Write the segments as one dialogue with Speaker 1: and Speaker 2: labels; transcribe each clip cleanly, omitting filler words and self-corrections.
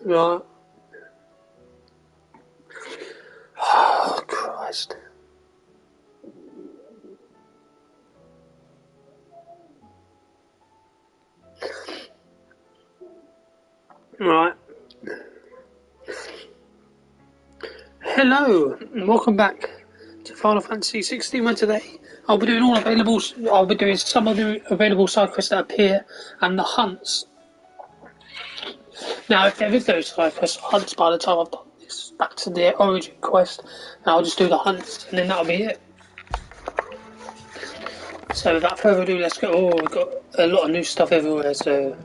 Speaker 1: Right. Oh, Christ. Right. Hello, and welcome back to Final Fantasy 16, where today I'll be doing some of the available side quests that appear and the hunts. Now, if there is no side quests or hunts by the time I've done this, back to the origin quest, I'll just do the hunts, and then that'll be it. So without further ado, let's go. Oh, we've got a lot of new stuff everywhere, so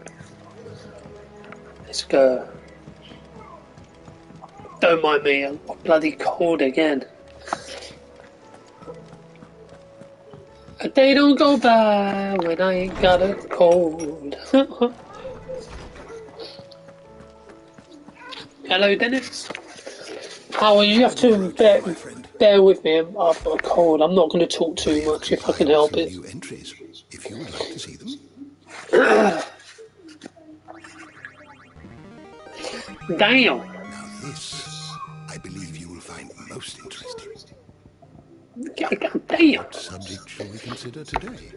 Speaker 1: let's go. Don't mind me, I'm bloody cold again. A day don't go by when I ain't got a cold. Hello, Dennis. How are you? You have to bear with me. I've got a cold. I'm not going to talk too much if I can help it.
Speaker 2: New entries, if you would like to see them.
Speaker 1: Damn.
Speaker 2: Now this, I believe you will find most interesting.
Speaker 1: God damn.
Speaker 2: What subject shall we consider today?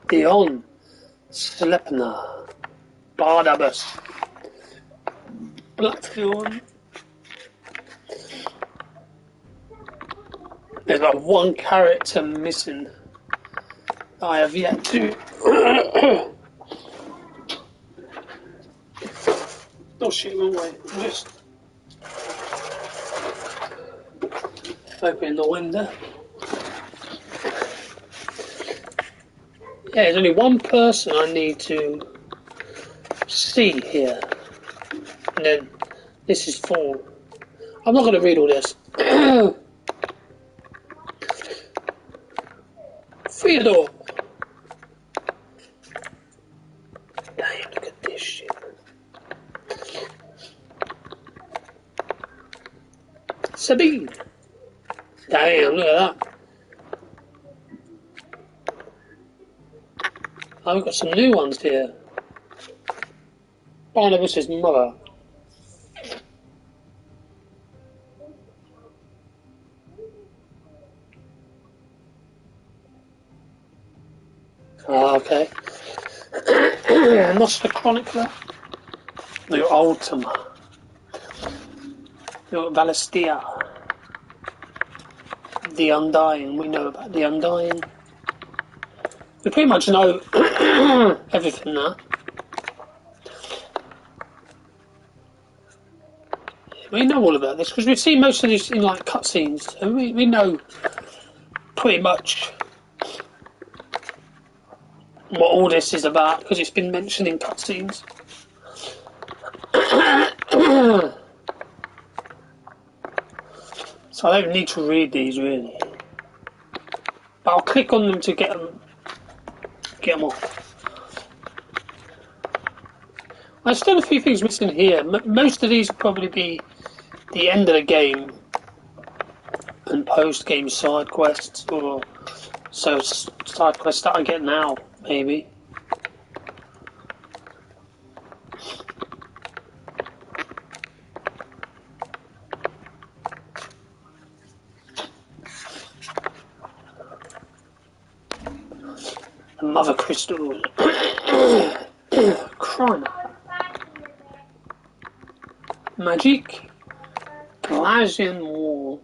Speaker 1: Dion. Slepna. Barnabas. Blackthorn. There's like one character missing. I have yet to. Oh shit, wrong way. Just opening the window. Yeah, there's only one person I need to see here. And then this is 4. I'm not going to read all this. Theodore! Damn, look at this shit. Sabine! Damn, look at that. Oh, we've got some new ones here. Barnabas' mother. Oh, okay. Nostra Chronicler. We got Ultima. We got Valestia. The Undying. We know about the Undying. We pretty much know everything now. We know all about this because we've seen most of this in like cutscenes. So we know pretty much what all this is about because it's been mentioned in cutscenes. So I don't need to read these really, but I'll click on them to get them off. There's still a few things missing here. Most of these will probably be the end of the game and post-game side quests, or so side quests that I get now, maybe. Mother Crystal. Crime. Magic. Galasian Wall.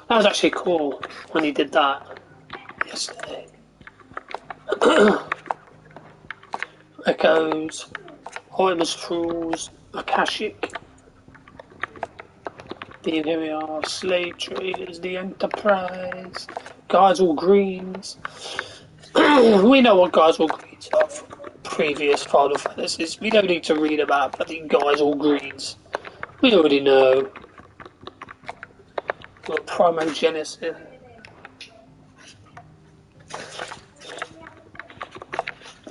Speaker 1: That was actually cool when he did that yesterday. Echoes. Hoimus Trolls. Akashic. Here we are, slave traders, the Enterprise, guys all greens. We know what guys all greens are from previous Final Fantasies. We don't need to read about bloody guys all greens. We already know. Got Primogenesis.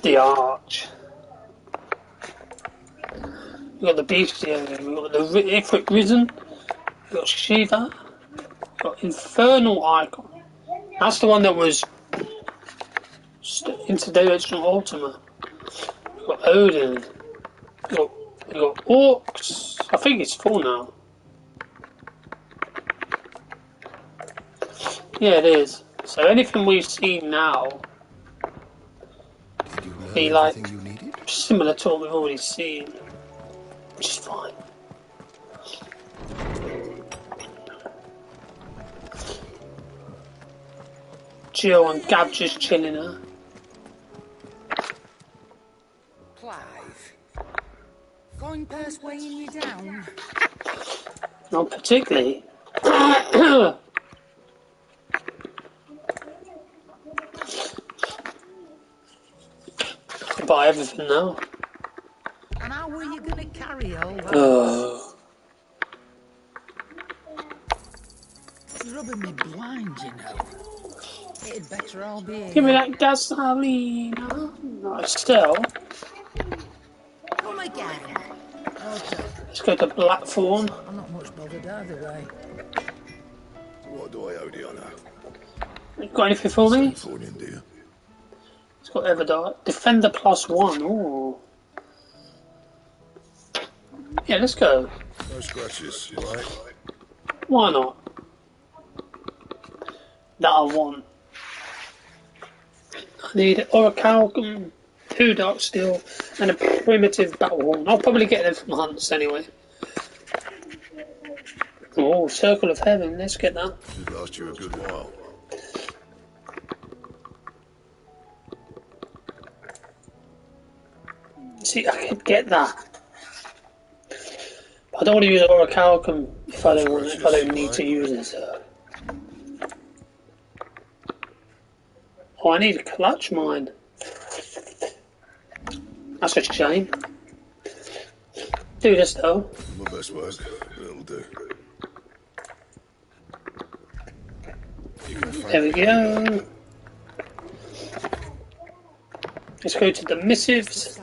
Speaker 1: The Arch. We got the Beast here, we got the Ifrit Risen. We got Shiva. We got Infernal Icon. That's the one that was interdimensional Ultima. We got Odin. We got Orcs. I think it's full now. Yeah, it is. So anything we've seen now
Speaker 2: Did you learn
Speaker 1: be
Speaker 2: everything
Speaker 1: like
Speaker 2: you needed?
Speaker 1: similar to what we've already seen, which is fine. Jill and Gab just chilling her.
Speaker 3: Clive. Going past weighing you down.
Speaker 1: Not particularly. I buy everything now.
Speaker 3: And how were you gonna carry all that? It's rubbing me blind, you know. It'd better all be
Speaker 1: Give me
Speaker 3: here.
Speaker 1: that gasoline. Right, still.
Speaker 3: Come again. Okay.
Speaker 1: Let's go to Blackthorn.
Speaker 3: I'm not much bothered either way.
Speaker 2: What do I owe the honour?
Speaker 1: You got anything for me?
Speaker 2: Same for an India.
Speaker 1: It's got Everdart. Defender +1. Ooh. Yeah, let's go.
Speaker 2: No scratches, right?
Speaker 1: Why not? That I want. I need Orichalcum, 2 Dark Steel, and a primitive battle horn. I'll probably get them from hunts anyway. Oh, Circle of Heaven. Let's get that.
Speaker 2: Should last you a good while.
Speaker 1: See, I could get that. But I don't want to use Orichalcum if I don't need to use it. So. Oh, I need a clutch mine. That's a shame. Do this though.
Speaker 2: My best work, but it'll do. You can
Speaker 1: There we go. Let's go to the missives.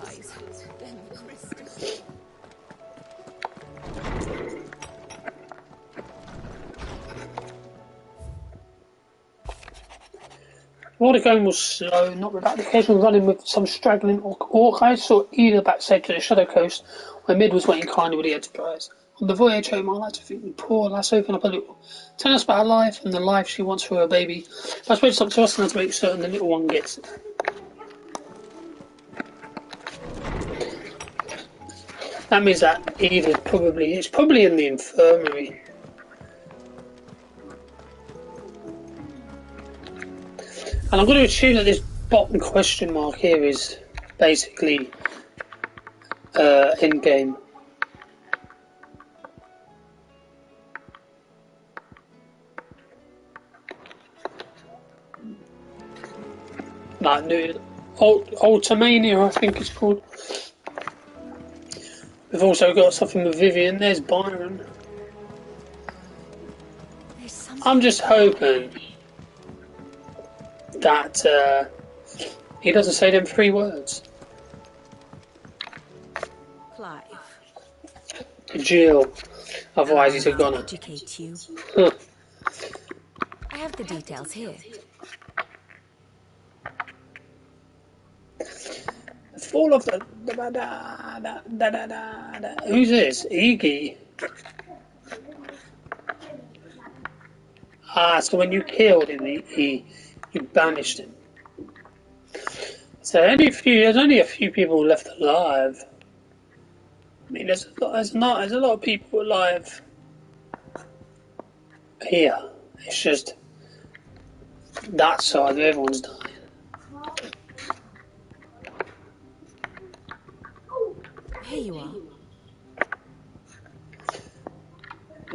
Speaker 1: While the going was slow, not without the occasional running with some straggling orc, I saw either backside to the Shadow Coast, where Mid was waiting kindly with the Enterprise. On the voyage home, I like to think the poor lass opened up a little, telling us about her life and the life she wants for her baby. I suppose it's up to us now to make certain the little one gets it. That means that it's probably in the infirmary. And I'm going to assume that this bottom question mark here is basically in-game. Like new Ultimania, I think it's called. We've also got something with Vivian. There's Byron. I'm just hoping that he doesn't say them 3 words.
Speaker 4: Clive.
Speaker 1: Jill. Otherwise he's a goner.
Speaker 4: Educate you.
Speaker 1: Huh.
Speaker 4: I have the details here.
Speaker 1: The fall of the... Who's this? Iggy. Ah, so when you killed him, you banished him. So there's only a few people left alive. I mean, there's a lot of people alive here. It's just that side where everyone's dying.
Speaker 4: Here you are.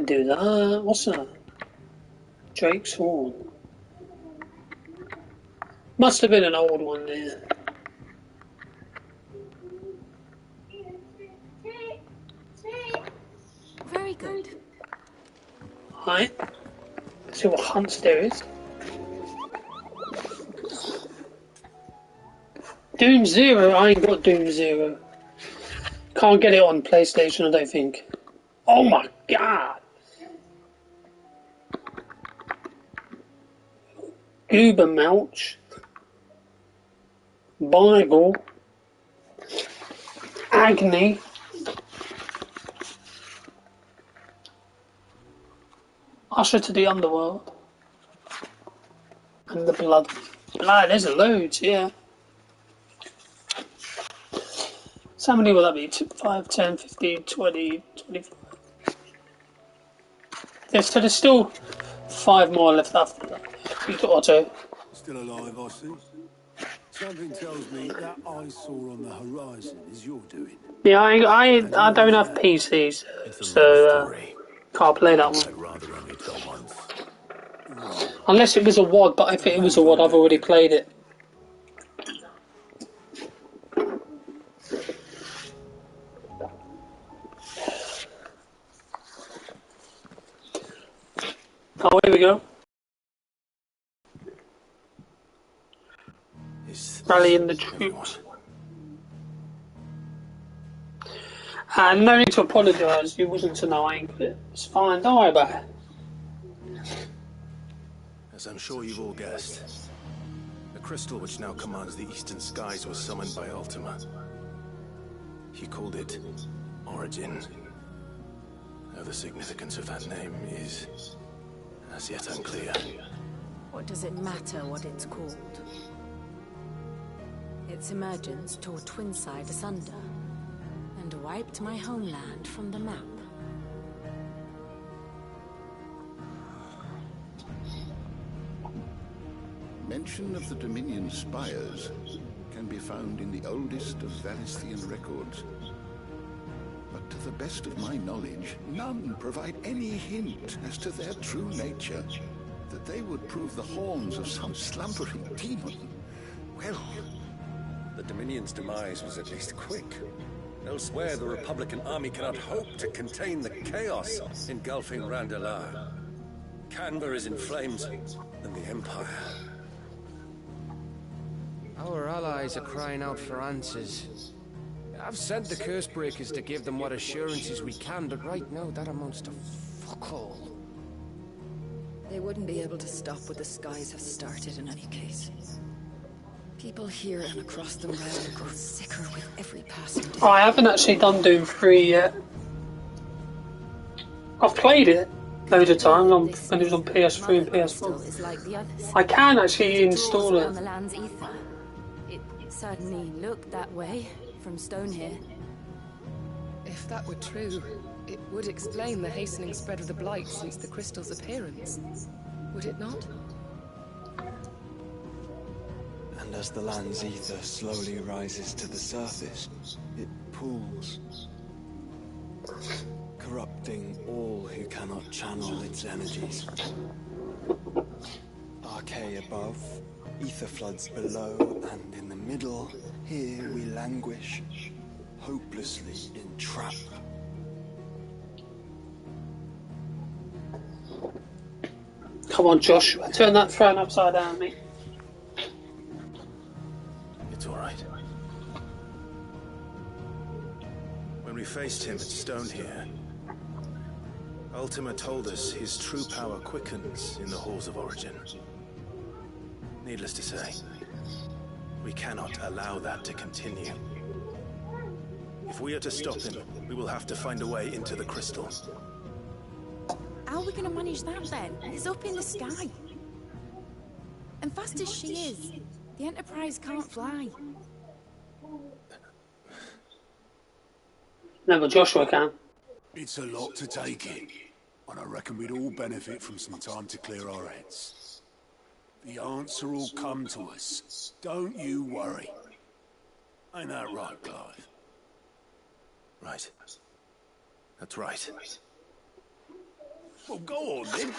Speaker 1: Do that. What's that? Drake's Horn. Must have been an old one there.
Speaker 4: Very good.
Speaker 1: Right. Let's see what hunts there is. Doom Zero. I ain't got Doom Zero. Can't get it on PlayStation, I don't think. Oh my god! Ubermelch, Bible, Agni, Usher to the Underworld, and the Blood. Blood, there's loads, yeah. So how many will that be? 5, 10, 15, 20, 25. Yeah, so there's still 5 more left after that. You got Otto.
Speaker 5: Still alive, I see. Something tells me that eyesore on the horizon is your doing.
Speaker 1: Yeah, I
Speaker 5: How do you
Speaker 1: don't
Speaker 5: manage
Speaker 1: have
Speaker 5: that?
Speaker 1: PCs,
Speaker 2: It's a long
Speaker 1: so
Speaker 2: story.
Speaker 1: can't play that one.
Speaker 2: I'd rather only tell once.
Speaker 5: Right.
Speaker 1: Unless it was a WOD, but if it was a WOD, I've already played it. Oh, here we go. Rallying the troops. And no need to apologise, you wasn't to know English. It's fine, don't worry about it.
Speaker 2: As I'm sure you've all guessed, the crystal which now commands the eastern skies was summoned by Ultima. He called it Origin. Though the significance of that name is as yet unclear.
Speaker 4: What does it matter what it's called? Its emergence tore Twinside asunder and wiped my homeland from the map.
Speaker 6: Mention of the Dominion spires can be found in the oldest of Valisthian records. But to the best of my knowledge, none provide any hint as to their true nature. That they would prove the horns of some slumbering demon. Well,
Speaker 7: the Dominion's demise was at least quick. Elsewhere, the Republican army cannot hope to contain the chaos engulfing Randalar. Canberra is in flames, and the Empire.
Speaker 8: Our allies are crying out for answers. I've sent the curse breakers to give them what assurances we can, but right now that amounts to fuck all.
Speaker 9: They wouldn't be able to stop what the skies have started in any case. People here and across the realm grow sicker with every passing day.
Speaker 1: Oh, I haven't actually done Doom 3 yet. I've played it loads of times when it was on PS3 and PS4.
Speaker 4: Like the others.
Speaker 1: I can actually install
Speaker 4: On the
Speaker 1: it.
Speaker 4: land's ether. It certainly looked that way from stone here.
Speaker 9: If that were true, it would explain the hastening spread of the blight since the crystal's appearance. Would it not?
Speaker 10: And as the land's ether slowly rises to the surface, it pools, corrupting all who cannot channel its energies. Archay above, ether floods below, and in the middle, here we languish, hopelessly entrapped.
Speaker 1: Come on, Joshua, turn that throne upside down, mate.
Speaker 2: It's all right. When we faced him at Stone here, Ultima told us his true power quickens in the halls of Origin. Needless to say, we cannot allow that to continue. If we are to stop him, we will have to find a way into the crystal.
Speaker 11: How are we going to manage that then? It's up in the sky. And fast as she is, the Enterprise can't fly.
Speaker 1: No, but Joshua can.
Speaker 5: It's a lot to take in, and I reckon we'd all benefit from some time to clear our heads. The answer will come to us. Don't you worry. Ain't that right, Clive?
Speaker 2: Right. That's right.
Speaker 5: Well, go on then.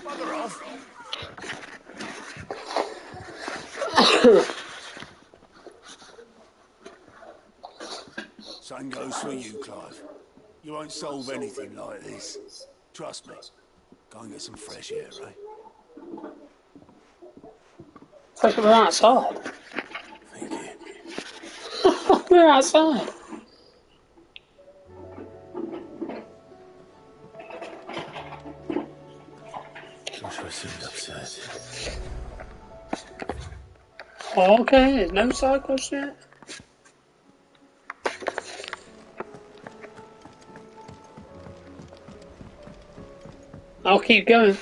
Speaker 5: Bugger off. Same goes for you, Clive. You won't solve anything like this. Trust me. Go and get some fresh air, eh?
Speaker 1: It's like we're outside.
Speaker 2: Thank you.
Speaker 1: We're outside.
Speaker 2: Ultra seemed upset.
Speaker 1: Okay, there's no side quest yet. I'll keep going.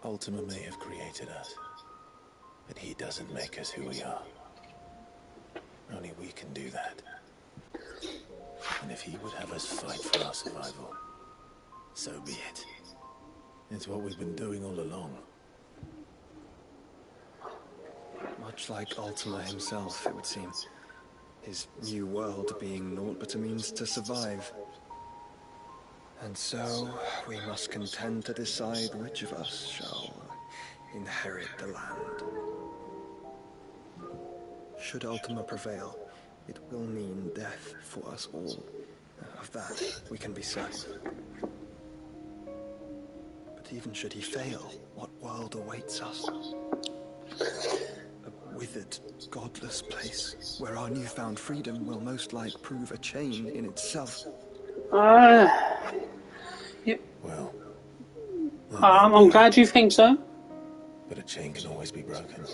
Speaker 2: Ultima may have created us, but he doesn't make us who we are. Only we can do that. And if he would have us fight for our survival, so be it. It's what we've been doing all along.
Speaker 10: Much like Ultima himself, it would seem. His new world being naught but a means to survive. And so, we must contend to decide which of us shall inherit the land. Should Ultima prevail, it will mean death for us all. Of that, we can be certain. But even should he fail, what world awaits us? A withered, godless place, where our newfound freedom will most like prove a chain in itself.
Speaker 2: Well,
Speaker 1: I'm glad you think so.
Speaker 2: but a chain can always be broken.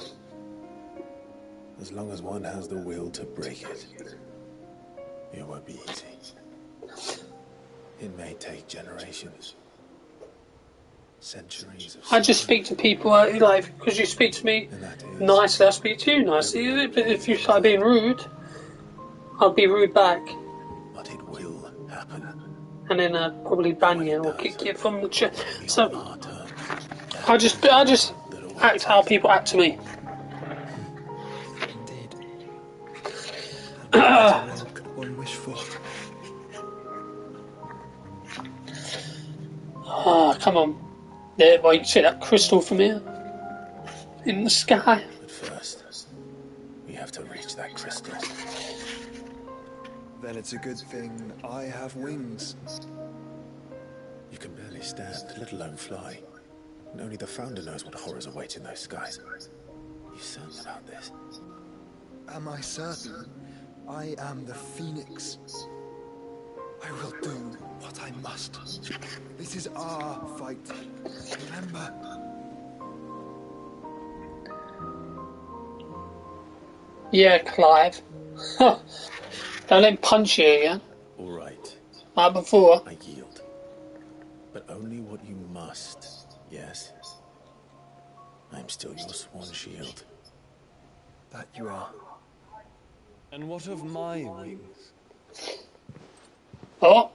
Speaker 2: As long as one has the will to break it, it won't be easy. It may take generations. Centuries of
Speaker 1: I just speak to people like, because you speak to me nicely, I speak to you nicely. But if you start being rude, I'll be rude back.
Speaker 2: But it will happen.
Speaker 1: And then I'll probably ban you or kick you from the chat. So I just act how people act to me.
Speaker 10: Indeed. And what better will could one wish for?
Speaker 1: Ah, come on. There, well, you can see that crystal from here in the sky.
Speaker 2: But first, we have to reach that crystal.
Speaker 10: Then it's a good thing I have wings.
Speaker 2: You can barely stand, let alone fly. And only the Founder knows what horrors await in those skies. You certain about this?
Speaker 10: Am I certain? I am the Phoenix. I will do what I must. This is our fight. Remember.
Speaker 1: Yeah, Clive. Don't let him punch you again.
Speaker 2: All right.
Speaker 1: Like before.
Speaker 2: I yield. But only what you must, yes? I'm still your swan shield.
Speaker 10: That you are.
Speaker 12: And what of my wings?
Speaker 1: Oh.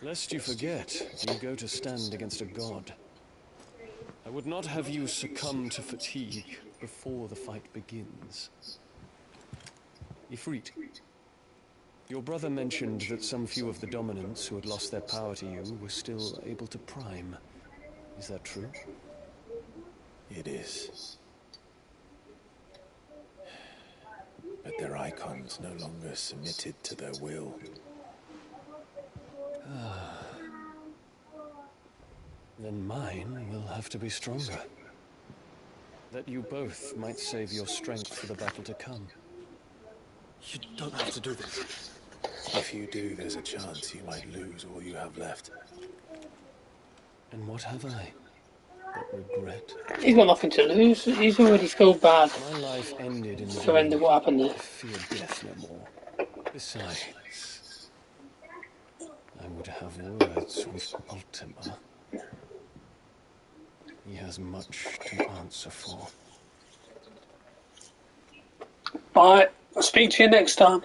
Speaker 12: Lest you forget, you go to stand against a god. I would not have you succumb to fatigue before the fight begins. Ifrit, your brother mentioned that some few of the dominants who had lost their power to you were still able to prime. Is that true?
Speaker 2: It is. But their icons no longer submitted to their will.
Speaker 12: Then mine will have to be stronger. That you both might save your strength for the battle to come.
Speaker 10: You don't have to do this.
Speaker 2: If you do, there's a chance you might lose all you have left.
Speaker 12: And what have I but regret?
Speaker 1: He's got nothing to lose. He's already felt bad.
Speaker 12: My life ended in the
Speaker 1: surrender. What happened there?
Speaker 12: I fear death no more. Besides, I would have words with Ultima. He has much to answer for.
Speaker 1: Bye. I'll speak to you next time.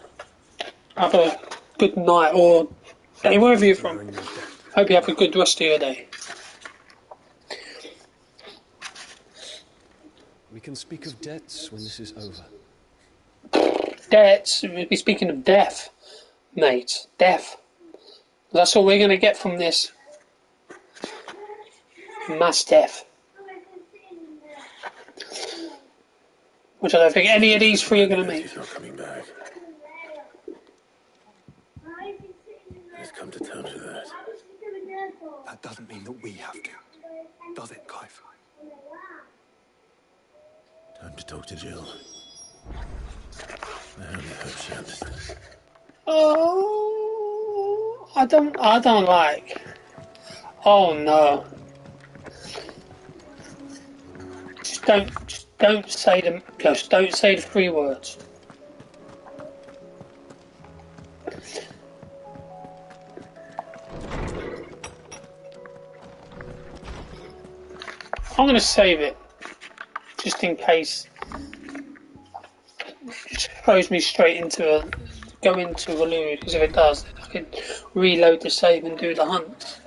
Speaker 1: Have a good night or day, wherever you're from. Hope you have a good rest of your day.
Speaker 12: We can speak of debts when this is over.
Speaker 1: Debts? We'll be speaking of death, mate. Death. That's all we're going to get from this. Mass death. Which I don't think any of these three are going to make.
Speaker 2: He's not coming back. Let's come to terms with that.
Speaker 6: That doesn't mean that we have to, does it, Clive?
Speaker 2: Time to talk to Jill. I only hope she understands.
Speaker 1: Oh, I don't like. Oh no. Just don't say the 3 words. I'm gonna save it, just in case it throws me straight into go into a loot, because if it does, then I can reload the save and do the hunt.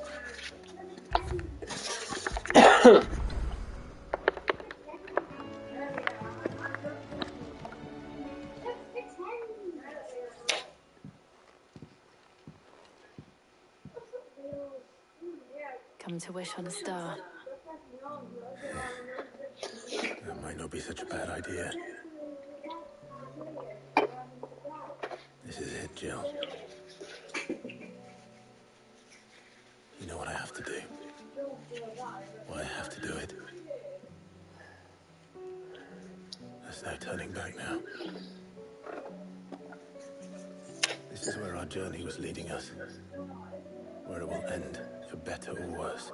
Speaker 4: Come to wish on a star.
Speaker 2: That might not be such a bad idea. This is it, Jill. You know what I have to do. Why I have to do it. There's no turning back now. This is where our journey was leading us. Where it will end, for better or worse.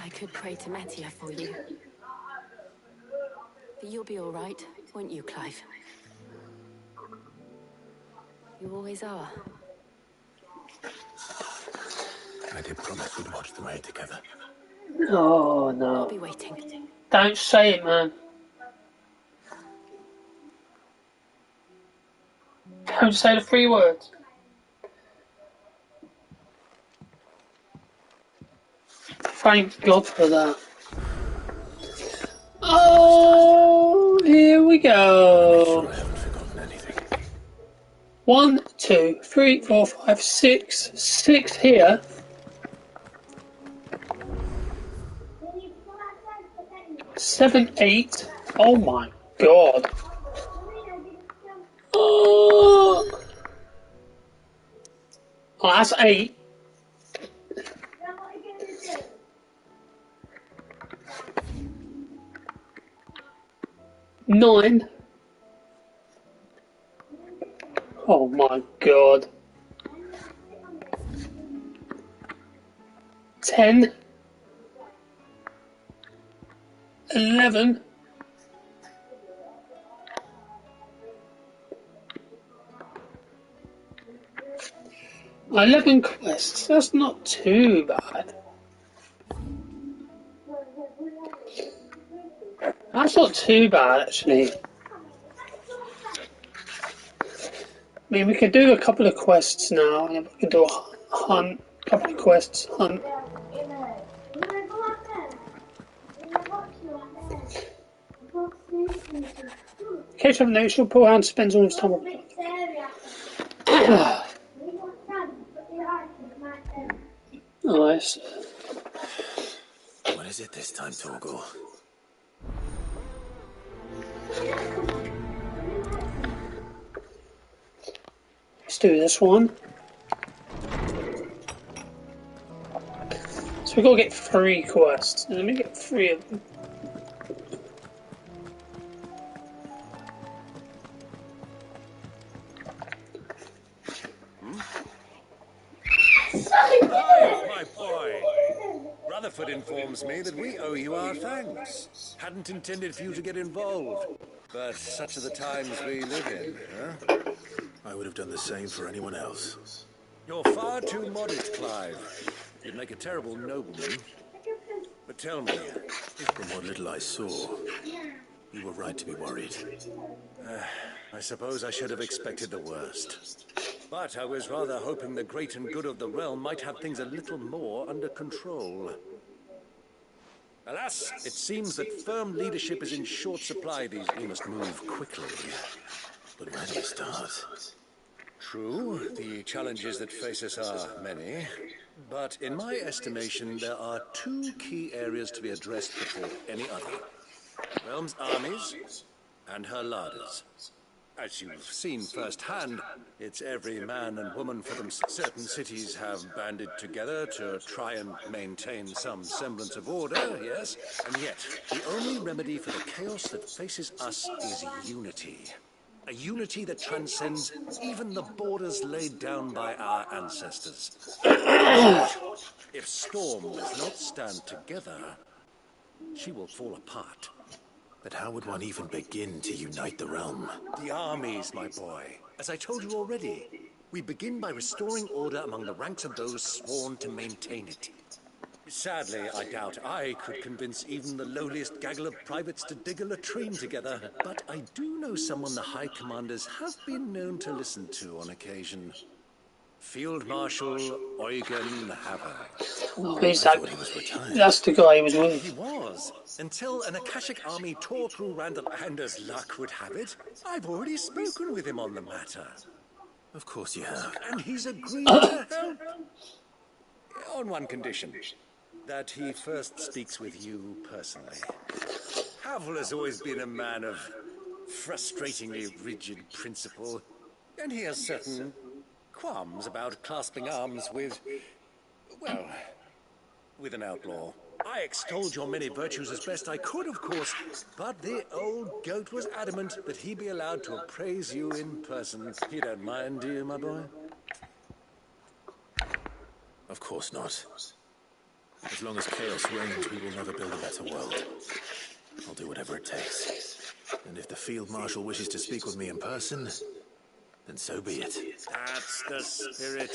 Speaker 4: I could pray to Metia for you. But you'll be all right, won't you, Clive? You always are.
Speaker 2: I did promise we'd watch the raid together.
Speaker 1: Oh no.
Speaker 4: I'll be waiting.
Speaker 1: Don't say it, man. Don't say the 3 words. Thank God for that. Oh, here we go.
Speaker 2: I haven't forgotten anything.
Speaker 1: 1, 2, 3, 4, 5, 6. 6 here. 7, 8. Oh my God. Oh, that's 8. 9. Oh my God. 10. 11. 11 quests. That's not too bad. That's not too bad, actually. I mean, we could do a couple of quests now, and then we can do a hunt. Couple of quests, hunt. In case you haven't noticed, your poor hand spends all his time on Nice.
Speaker 2: What is it this time, Torgal?
Speaker 1: Let's do this one. So we've got to get 3 quests. Let me get 3 of them.
Speaker 7: Clive, my boy! Rutherford informs me that we owe you our thanks. Hadn't intended for you to get involved, but such are the times we live in, huh?
Speaker 2: I would have done the same for anyone else.
Speaker 7: You're far too modest, Clive. You'd make a terrible nobleman. But tell me...
Speaker 2: From what little I saw, you were right to be worried.
Speaker 7: I suppose I should have expected the worst. But I was rather hoping the great and good of the realm might have things a little more under control. Alas, it seems that firm leadership is in short supply these days.
Speaker 2: We must move quickly. But where do we start?
Speaker 7: True, the challenges that face us are many. But in my estimation, there are 2 key areas to be addressed before any other. Realm's armies and her larders. As you've seen firsthand, it's every man and woman for them. Certain cities have banded together to try and maintain some semblance of order, yes? And yet, the only remedy for the chaos that faces us is unity. A unity that transcends even the borders laid down by our ancestors. If Storm does not stand together, she will fall apart.
Speaker 2: But how would one even begin to unite the realm?
Speaker 7: The armies, my boy. As I told you already, we begin by restoring order among the ranks of those sworn to maintain it. Sadly, I doubt I could convince even the lowliest gaggle of privates to dig a latrine together. But I do know someone the High Commanders have been known to listen to on occasion. Field Marshal Eugen Haver.
Speaker 1: Who's that? That's the guy he was with.
Speaker 7: He was, until an Akashic army tore through Randall, and as luck would have it, I've already spoken with him on the matter.
Speaker 2: Of course you have.
Speaker 7: And he's agreed to help. On one condition, that he first speaks with you personally. Havel has always been a man of frustratingly rigid principle, and he has certain qualms about clasping arms with, well, with an outlaw. I extolled your many virtues as best I could, of course, but the old goat was adamant that he be allowed to appraise you in person. You don't mind, do you, my boy?
Speaker 2: Of course not. As long as chaos reigns, we will never build a better world. I'll do whatever it takes. And if the Field Marshal wishes to speak with me in person, then so be it.
Speaker 7: That's the spirit.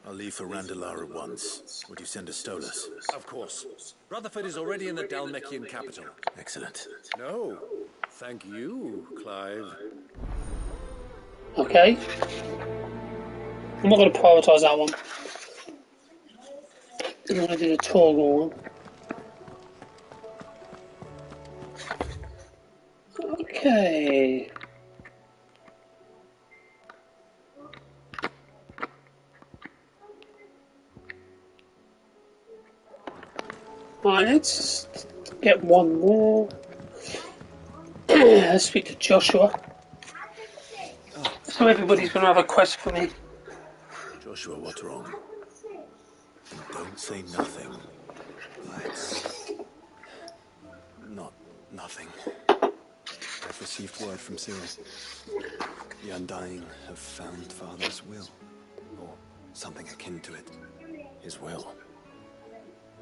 Speaker 2: I'll leave for Randalar at once. Would you send a Stolas?
Speaker 7: Of course. Rutherford is already in the Dalmekian capital.
Speaker 2: Excellent.
Speaker 7: No, thank you, Clive.
Speaker 1: Okay. I'm not going to prioritise that one. I'm going to do the Torgal one. Okay. Right, let's get one more. Let's speak to Joshua. So everybody's going to have a quest for me.
Speaker 2: Joshua, what's wrong? And don't say nothing.
Speaker 10: It's not nothing. I've received word from Cyril. The Undying have found Father's will, or something akin to it.
Speaker 2: His will?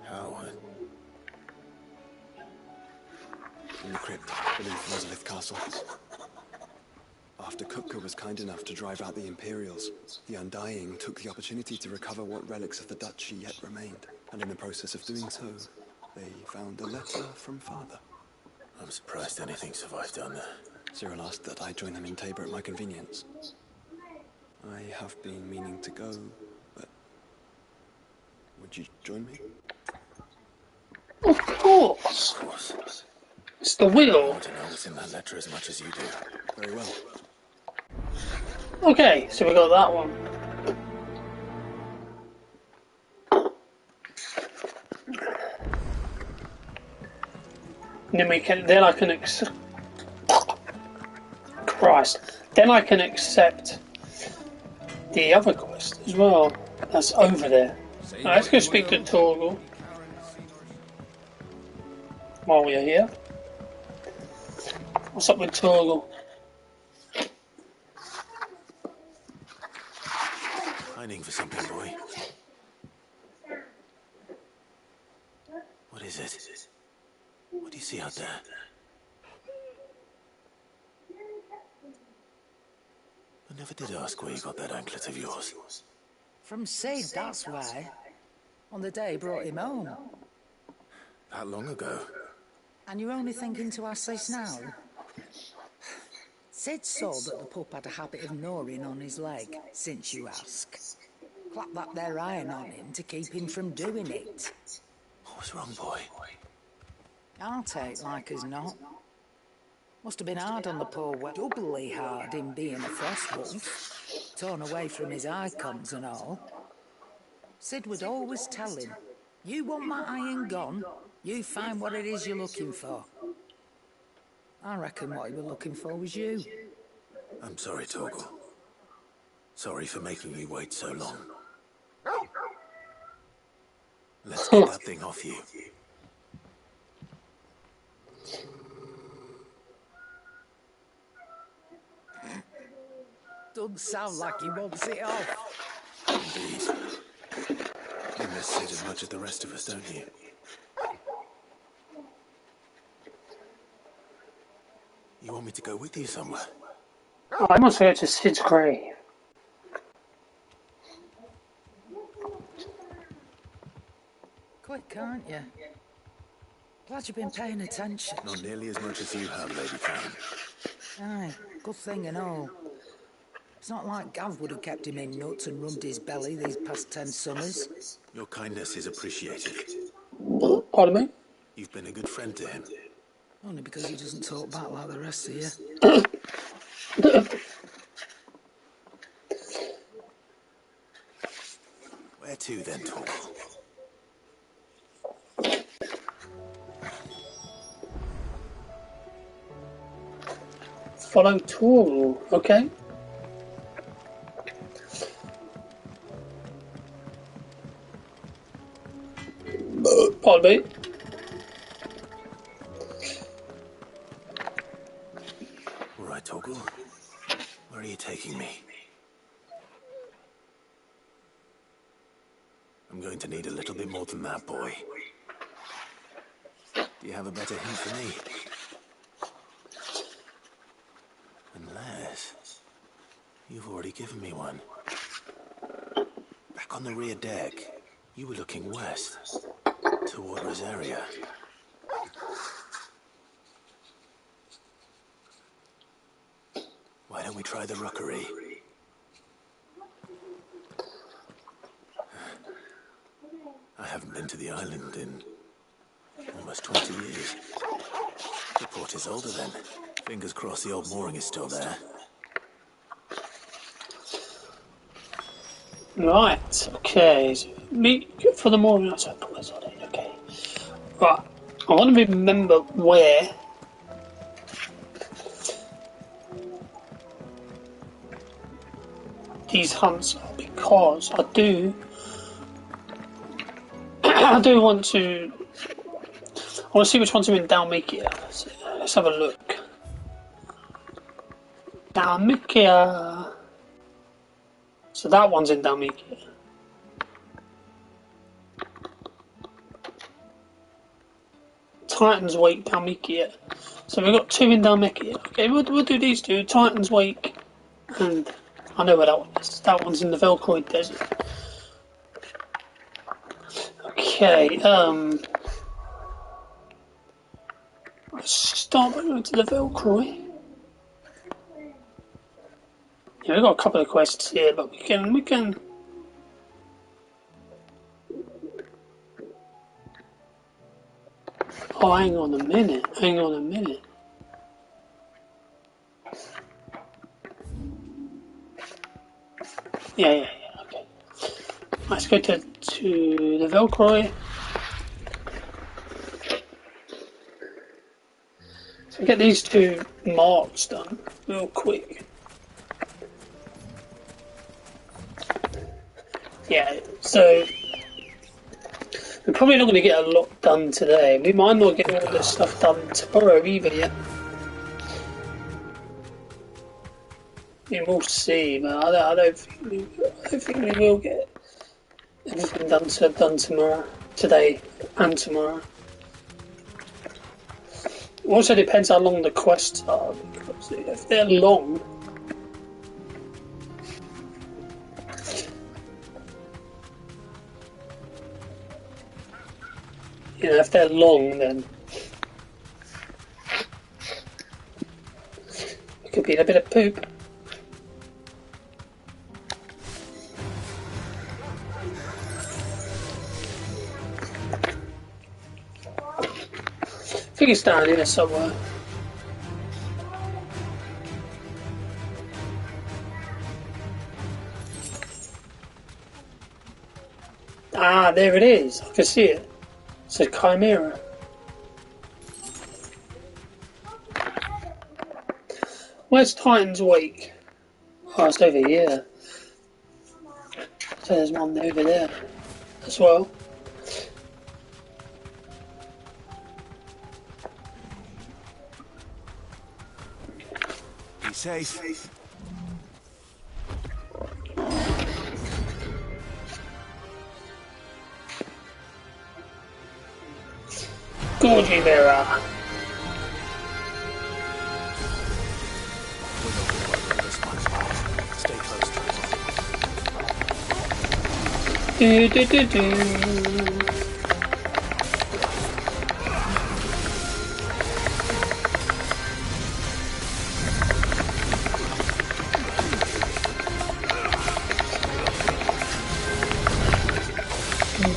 Speaker 2: How?
Speaker 10: In the crypt beneath Rosalith Castle. After Kupka was kind enough to drive out the Imperials, the Undying took the opportunity to recover what relics of the Duchy yet remained. And in the process of doing so, they found a letter from Father.
Speaker 2: I'm surprised anything survived down there.
Speaker 10: Cyril asked that I join them in Tabor at my convenience. I have been meaning to go, but would you join me?
Speaker 1: Of course.
Speaker 2: Of course.
Speaker 1: It's the will.
Speaker 2: I want to know what's in that letter as much as you do.
Speaker 10: Very well.
Speaker 1: Okay, so we got that one. And then we can. Then I can accept. Christ. Then I can accept the other quest as well. That's over there. Right, let's go speak to Torgal while we are here. What's up with Torgal?
Speaker 2: Pining for something, boy. What is it? What do you see out there? I never did ask where you got that anklet of yours.
Speaker 3: From Sid, that's why. On the day he brought him home.
Speaker 2: That long ago?
Speaker 3: And you're only thinking to ask this now? Sid saw that the pup had a habit of gnawing on his leg, since you ask. Clap that there iron on him to keep him from doing it.
Speaker 2: What was wrong, boy?
Speaker 3: I'll take like as not. Must have been hard on the poor wet. Doubly hard in being a frost wolf. Torn away from his icons and all. Sid would always tell him, you want my iron gone, you find what it is you're looking for. I reckon what he was looking for was you.
Speaker 2: I'm sorry, Torgal. Sorry for making you wait so long. Let's get that thing off you.
Speaker 3: Doesn't sound like he wants it off.
Speaker 2: Indeed. You miss Sid as much as the rest of us, don't you? You want me to go with you somewhere?
Speaker 1: Oh, I must go to Sid's grave.
Speaker 3: Quick, aren't you? Glad you've been paying attention.
Speaker 2: Not nearly as much as you have, Lady Karen.
Speaker 3: Aye, good thing and all. It's not like Gav would have kept him in nuts and rubbed his belly these past 10 summers.
Speaker 2: Your kindness is appreciated.
Speaker 1: Pardon me?
Speaker 2: You've been a good friend to him.
Speaker 3: Only because he doesn't talk back like the rest of you.
Speaker 2: Where to then, Torgal?
Speaker 1: Follow Torgal, okay. Pardon me?
Speaker 2: All right, Torgal. Where are you taking me? I'm going to need a little bit more than that, boy. Do you have a better hint for me? Unless... you've already given me one. Back on the rear deck, you were looking west, toward Rosaria. Why don't we try the rookery? I haven't been to the island in almost 20 years. The port is older then. Fingers crossed the old mooring is still there.
Speaker 1: Right, okay. So for the morning, that's okay. Right, I want to remember where these hunts are, because I do I do want to see which ones are in Dalmikia. So, let's have a look. Dalmikia. So that one's in Dalmikia. Titan's Wake, Dalmikia. So we've got 2 in Dalmikia. Okay, we'll do these 2. Titan's Wake, and I know where that one is. That one's in the Velcroid Desert. Okay, let's start by going to the Velcroid. Yeah, we've got a couple of quests here, but we can. Oh, hang on a minute. Yeah, okay. Let's go to the Velcroid. So get these 2 marks done real quick. Yeah, so we're probably not going to get a lot done today. We might not get all this stuff done tomorrow either yet. We will see, but I don't think we will get everything done tomorrow, today and tomorrow. It also depends how long the quests are, because if they're long, if they're long, then it could be a bit of poop. I think it's down here somewhere. Ah, there it is. I can see it. It's a chimera. Where's Titan's Week? Oh, it's over here. So there's one over there as well.
Speaker 2: Be safe.
Speaker 1: Gorgy mirror.
Speaker 2: We're not going to work on this one. Stay close to it.
Speaker 1: Do.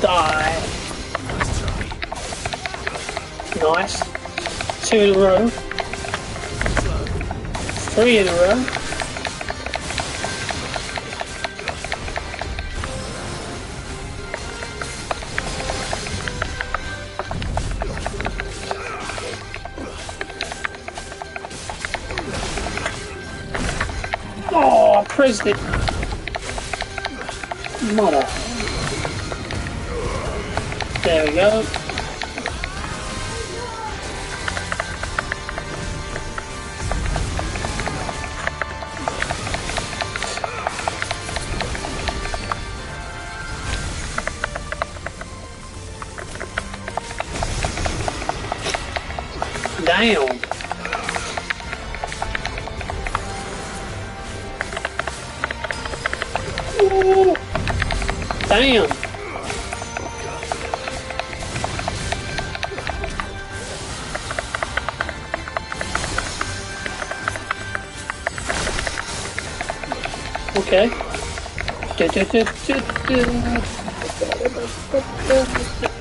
Speaker 1: Die. Nice. 2 in a row. 3 in a row. Oh, President. Mother. There we go. Damn. Ooh. Damn. Okay.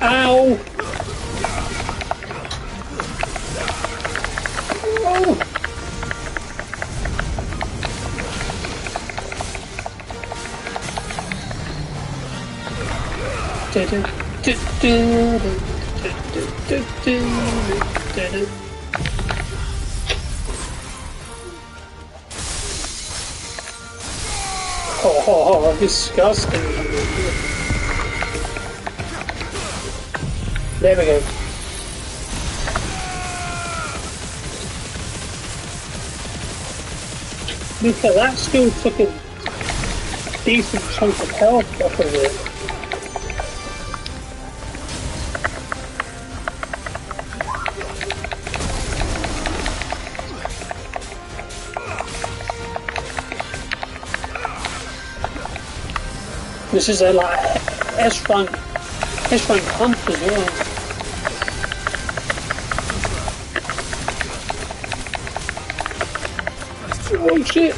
Speaker 1: Ow. Oh. Oh, disgusting. There we go. Look at that, still took a decent chunk of health off of it. This is a like S-rank hunt as well. Oh shit!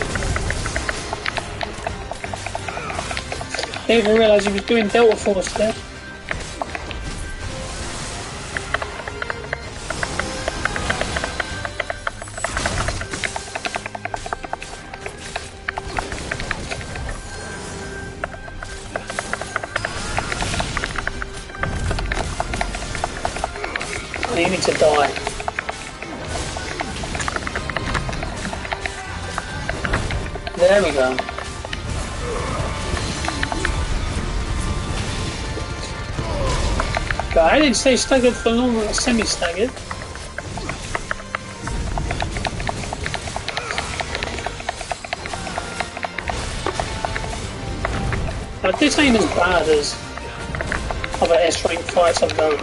Speaker 1: I didn't even realise he was doing Delta Force there. You need to die. There we go. But I didn't say staggered for long, or semi-staggered. But this ain't as bad as other S-rank fights I've done.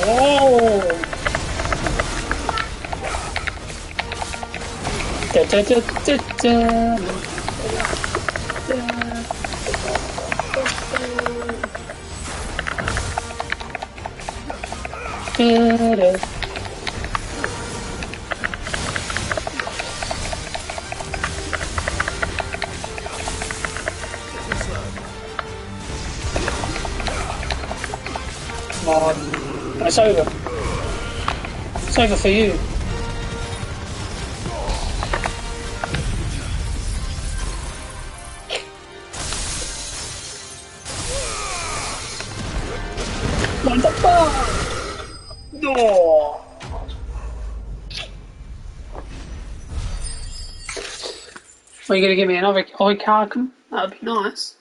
Speaker 1: Whoa! Da, da, da, da, da. Da, da. Come on. It's over. It's over for you. What the fuck? No. Are you gonna give me another eye carcum? That'd be nice.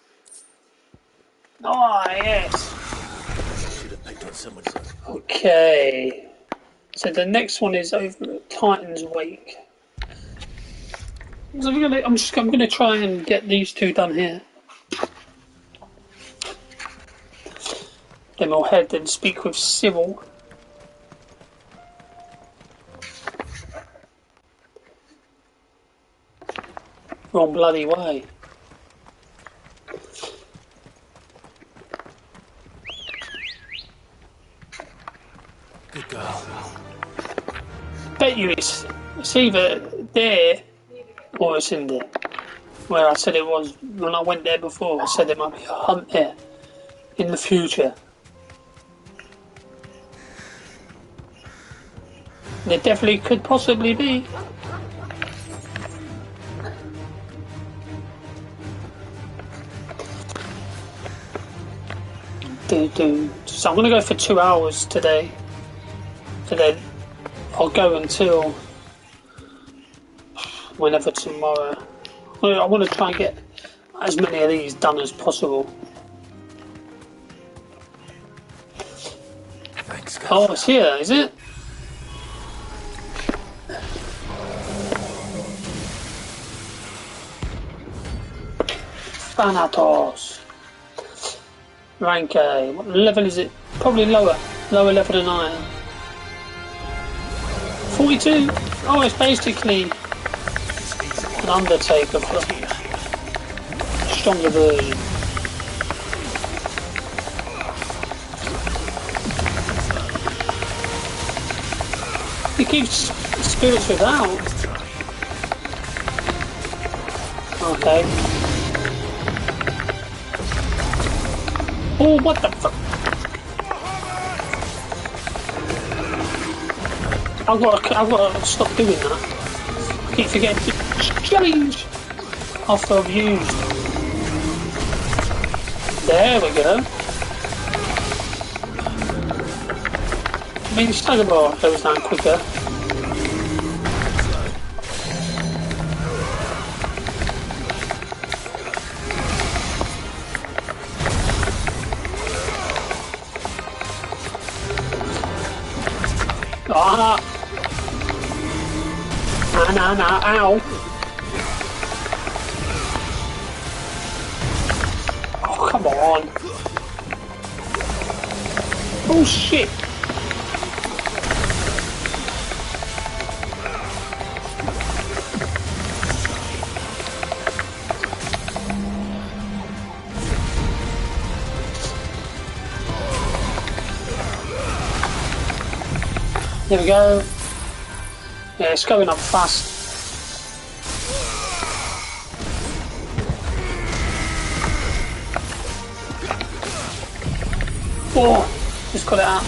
Speaker 1: Oh yes.
Speaker 2: Should have picked on someone.
Speaker 1: Okay. So the next one is over at Titan's Wake. So I'm gonna try and get these two done here. Then we'll head and speak with Cyril. Wrong bloody way.
Speaker 2: Good girl.
Speaker 1: Bet you it's either there or it's in there. Where I said it was when I went there before. I said there might be a hunt there in the future. There definitely could possibly be. So I'm going to go for 2 hours today. And then I'll go until whenever tomorrow. I want to try and get as many of these done as possible.
Speaker 2: Thanks,
Speaker 1: Oh, it's here, is it? Thanatos. Rank A. What level is it? Probably lower. Lower level than I am. 42. Oh, it's basically an Undertaker, but a stronger version. He keeps spirits without. Okay. Oh, what the fuck? I've got to stop doing that. I keep forgetting to change after I've used. There we go. I mean, stagger bar goes down quicker. Ah! Nah, ow! Oh, come on! Oh, shit! There we go. Yeah, it's going up fast. Oh, just got it out.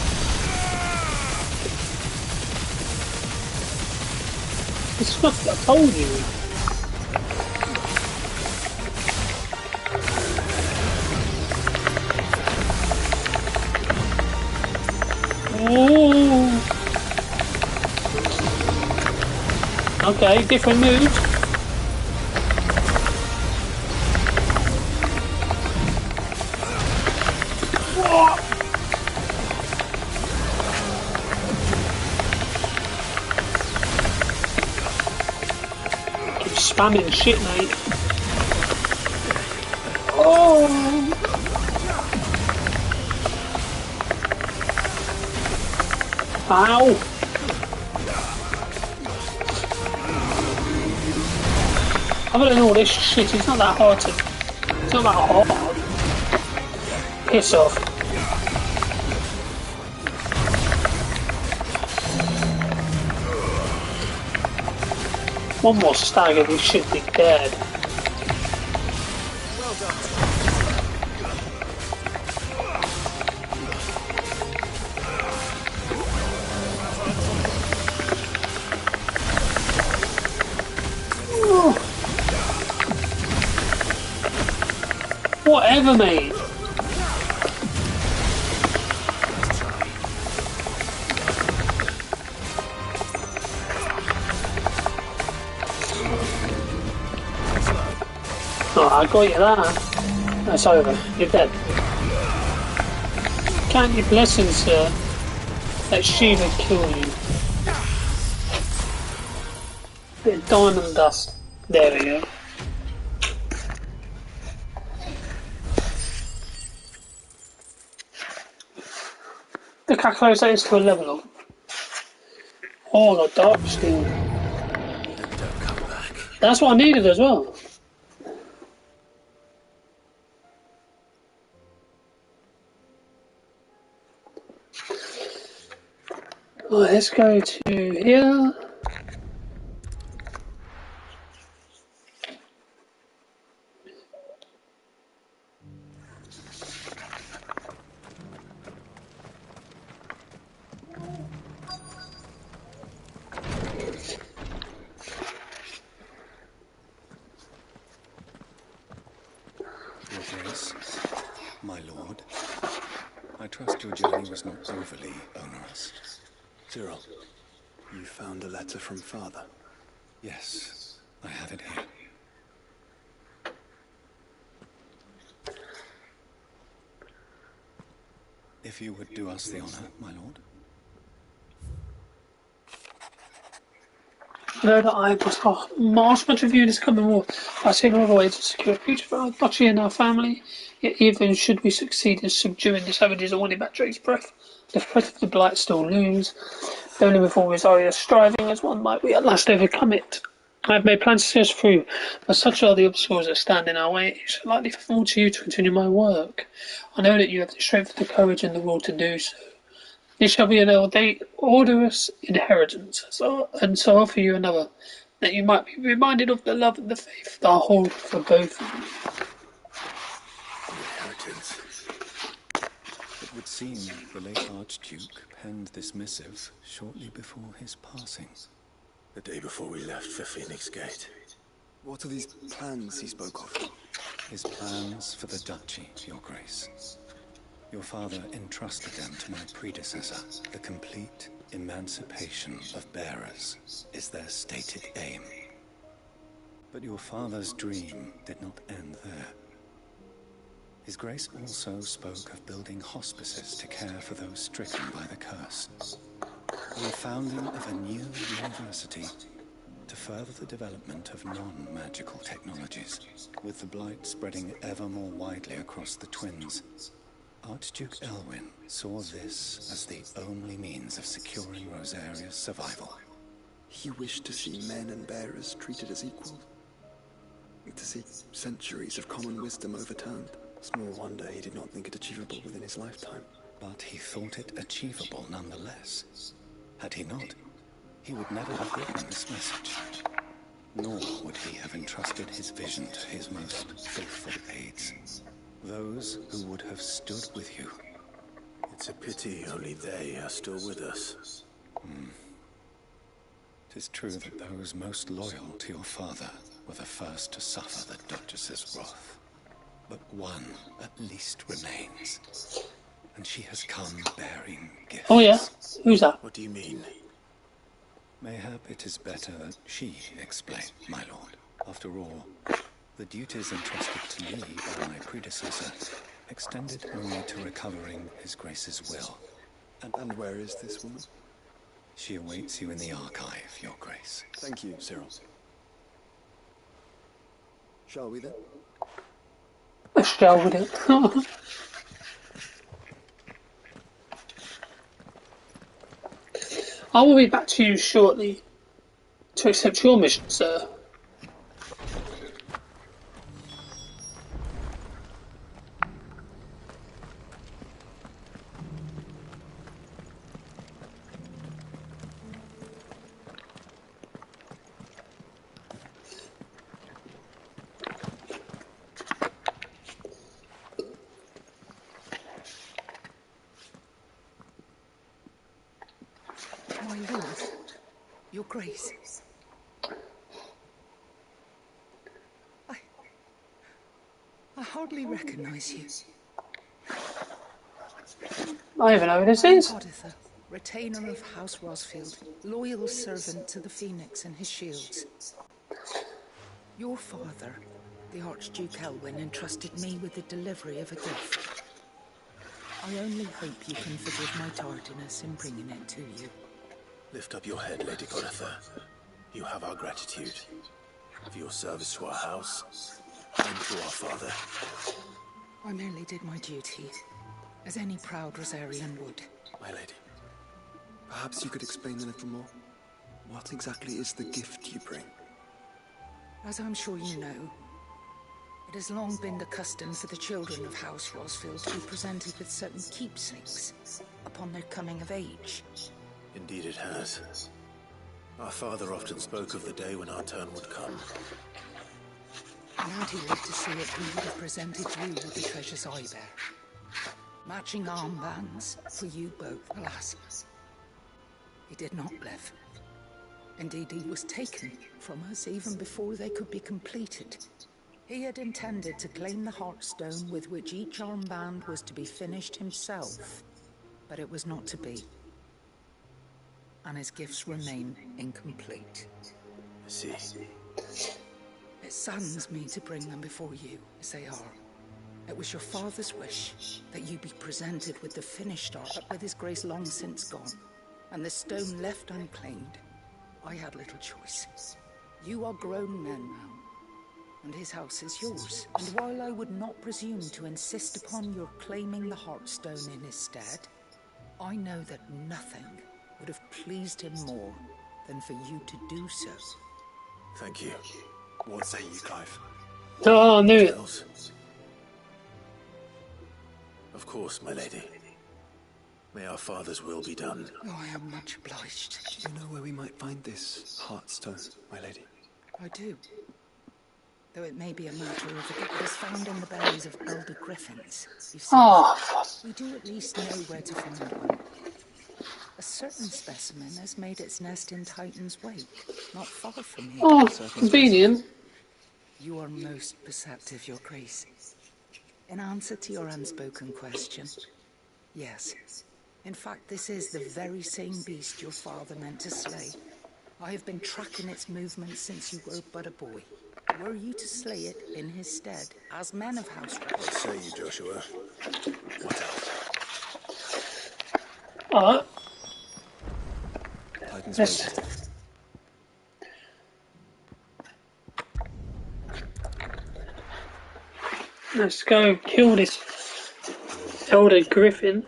Speaker 1: It's stuff that I told you. Oh. Okay, different moves. Keep spamming shit, mate. Oh! Ow! Other than all this shit, it's not that hard to... It's not that hard. Piss off. One more stagger, we should be dead.
Speaker 2: Well done.
Speaker 1: Whatever, mate. I got you that. That's over. You're dead. Count your blessings, sir. Let Shiva kill you. Bit of diamond dust. There we go. Look how close that is to a level up. Oh, the dark steel.
Speaker 2: Don't come back.
Speaker 1: That's what I needed as well. Right, let's go to here.
Speaker 10: Your Grace, my lord, I trust your journey was not overly onerous.
Speaker 2: Cyril, you found a letter from Father?
Speaker 10: Yes, I have it here. If you would do us the honor, my lord.
Speaker 1: Know that I must march much of you in this coming war. I see no other way to secure a future for our duchy and our family. Yet even should we succeed in subduing the savages and winning back Drake's breath, the threat of the blight still looms. Only with all Rosaria striving as one might we at last overcome it. I have made plans to see us through, but such are the obstacles that stand in our way. It's likely fall to you to continue my work. I know that you have the strength, the courage, and the will to do so. This shall be an orderous inheritance, and so offer you another, that you might be reminded of the love and the faith that I hold for both of you.
Speaker 2: Inheritance.
Speaker 10: It would seem the late Archduke penned this missive shortly before his passing.
Speaker 2: The day before we left for Phoenix Gate.
Speaker 13: What are these plans he spoke of?
Speaker 10: His plans for the duchy, your grace. Your father entrusted them to my predecessor. The complete emancipation of bearers is their stated aim. But your father's dream did not end there. His Grace also spoke of building hospices to care for those stricken by the curse. And the founding of a new university to further the development of non-magical technologies. With the blight spreading ever more widely across the twins, Archduke Elwyn saw this as the only means of securing Rosaria's survival.
Speaker 13: He wished to see men and bearers treated as equals. To see centuries of common wisdom overturned. Small wonder he did not think it achievable within his lifetime.
Speaker 10: But he thought it achievable nonetheless. Had he not, he would never have written this message. Nor would he have entrusted his vision to his most faithful aides. Those who would have stood with you.
Speaker 2: It's a pity only they are still with us.
Speaker 10: 'Tis true that those most loyal to your father were the first to suffer the Duchess's wrath. But one at least remains. And she has come bearing gifts.
Speaker 1: Oh yeah? Who's that?
Speaker 2: What do you mean?
Speaker 10: Mayhap it is better that she explain, my lord. After all, the duties entrusted to me by my predecessor extended only to recovering his Grace's will.
Speaker 13: And where is this woman?
Speaker 10: She awaits you in the archive, your Grace.
Speaker 13: Thank you, Cyril. Shall we then?
Speaker 1: Shall we do? I will be back to you shortly to accept your mission, sir.
Speaker 3: My lord, your grace. I hardly recognize you.
Speaker 1: I even know who this is.
Speaker 3: Oditha, retainer of House Rosfield, loyal servant to the Phoenix and his shields. Your father, The Archduke Elwyn entrusted me with the delivery of a gift. I only hope you can forgive my tardiness in bringing it to you.
Speaker 2: Lift up your head, Lady Goritha. You have our gratitude for your service to our house and to our father.
Speaker 3: I merely did my duty, as any proud Rosarian would.
Speaker 13: My lady, perhaps you could explain a little more? What exactly is the gift you bring?
Speaker 3: As I'm sure you know, it has long been the custom for the children of House Rosfield to be presented with certain keepsakes upon their coming of age.
Speaker 2: Indeed it has. Our father often spoke of the day when our turn would come.
Speaker 3: And had he lived to see it, he would have presented you with the treasures I bear. Matching armbands for you both, alas. He did not live. Indeed, he was taken from us even before they could be completed. He had intended to claim the Heartstone with which each armband was to be finished himself, but it was not to be. And his gifts remain incomplete.
Speaker 2: I see.
Speaker 3: It saddens me to bring them before you, as they are. It was your father's wish that you be presented with the finished art, but with his grace long since gone, and the stone left unclaimed. I had little choice. You are grown men now, and his house is yours. And while I would not presume to insist upon your claiming the Heartstone in his stead, I know that nothing would have pleased him more than for you to do so.
Speaker 2: Thank you.
Speaker 13: What say you, Clive?
Speaker 1: Oh, I knew it.
Speaker 2: Of course, my lady. May our father's will be done.
Speaker 3: Oh, I am much obliged.
Speaker 13: Do you know where we might find this Heartstone, my lady?
Speaker 3: I do. Though it may be a matter of it is found in the bellies of elder griffins. You see,
Speaker 1: Oh,
Speaker 3: we do at least know where to find one. A certain specimen has made its nest in Titan's Wake, not far from here.
Speaker 1: oh, convenient.
Speaker 3: You are most perceptive, Your Grace. In answer to your unspoken question, yes. In fact, this is the very same beast your father meant to slay. I have been tracking its movements since you were but a boy. Were you to slay it in his stead, as men of House Rock?
Speaker 2: What say you, Joshua? What else?
Speaker 1: Alright. Let's go kill this elder griffin.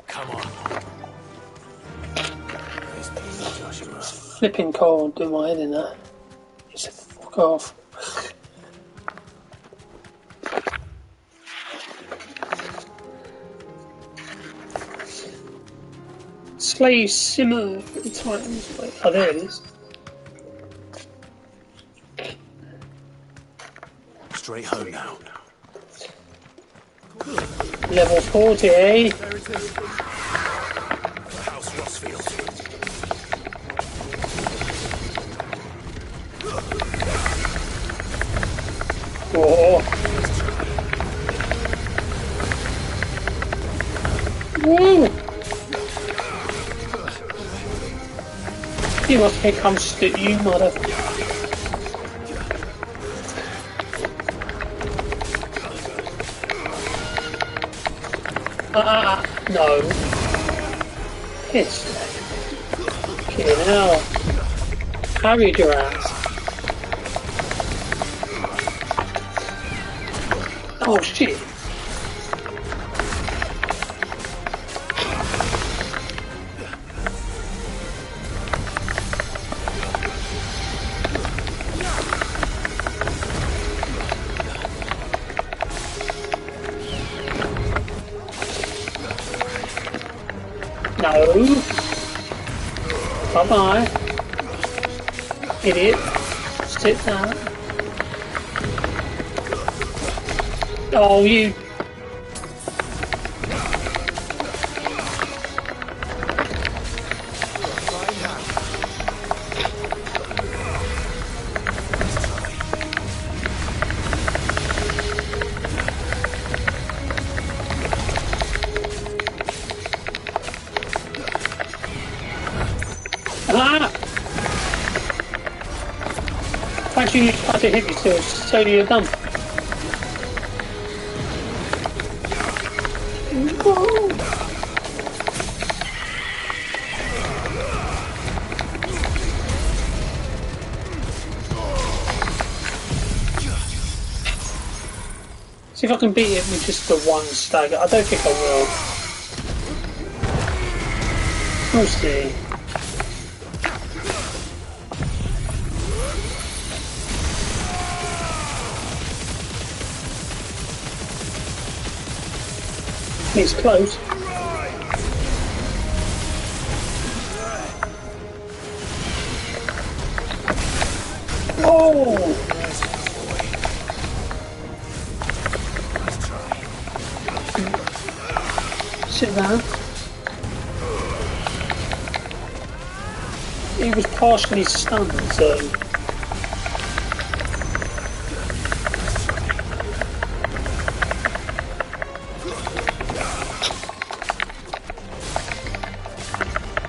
Speaker 2: Come on. Nice being, Joshua.
Speaker 1: Flipping cold, do my head in that. He said, fuck off. Slay simmer Titans. Wait, oh, there it is.
Speaker 2: Straight home now.
Speaker 1: Level 40, eh?
Speaker 2: House Rosfield.
Speaker 1: Whoa. Woo! You must have come to you, mother. No. Piss. Fucking hell. Carried your ass. Oh shit. No. Bye-bye. Idiot. Sit down. Oh, you... you try to hit me to tell you're done? See if I can beat it with just the one stagger. I don't think I will. We'll see. It's close. Oh! Sit down. He was partially stunned, so...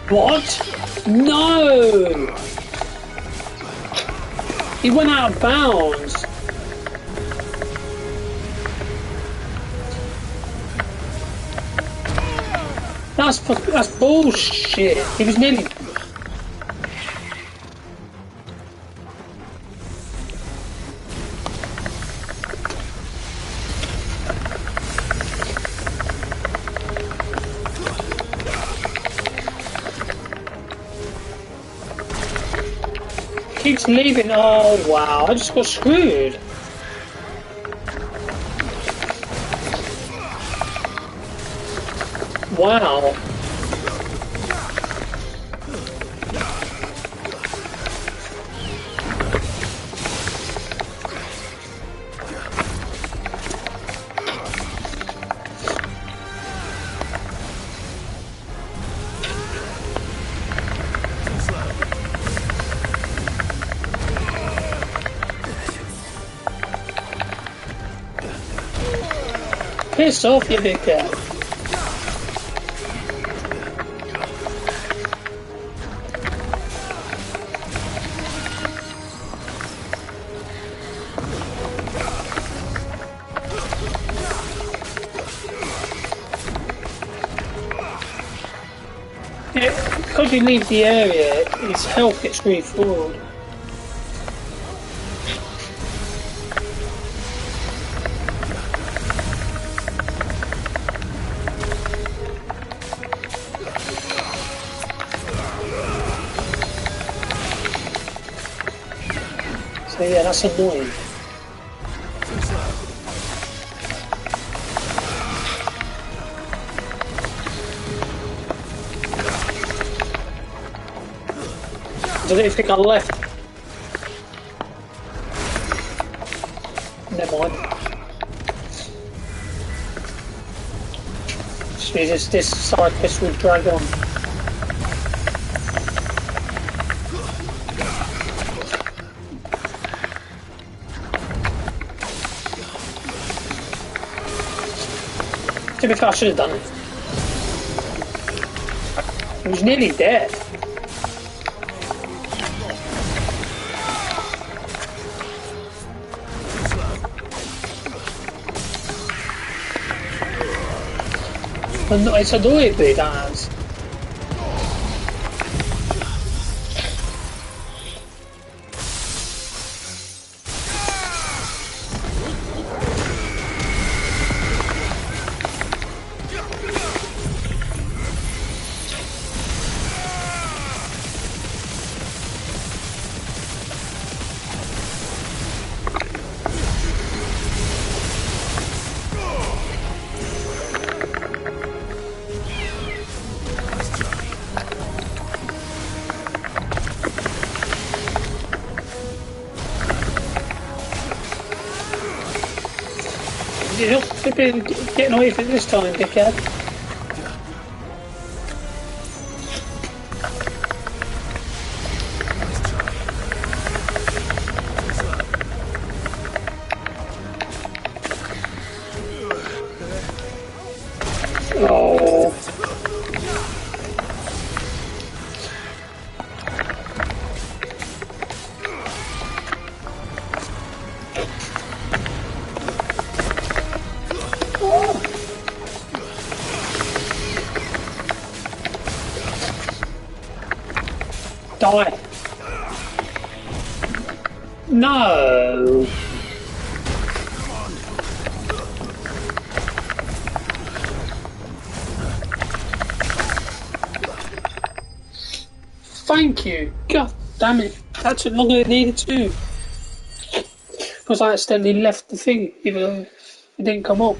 Speaker 1: What? No! He went out of bounds. That's bullshit. He was nearly... Keeps leaving. Oh wow, I just got screwed. Wow. Piss off, you big cat. Because you leave the area, his health gets refilled. So yeah, that's annoying. I don't think I left. Never mind. Just means this side quest will drag on. To be fair, I should have done it. He was nearly dead. It's annoying me, that is. You're flipping getting away from it this time, dickhead. Oh. Die. No. Thank you. God damn it. That took longer than it needed to. Because I accidentally left the thing, even though it didn't come up.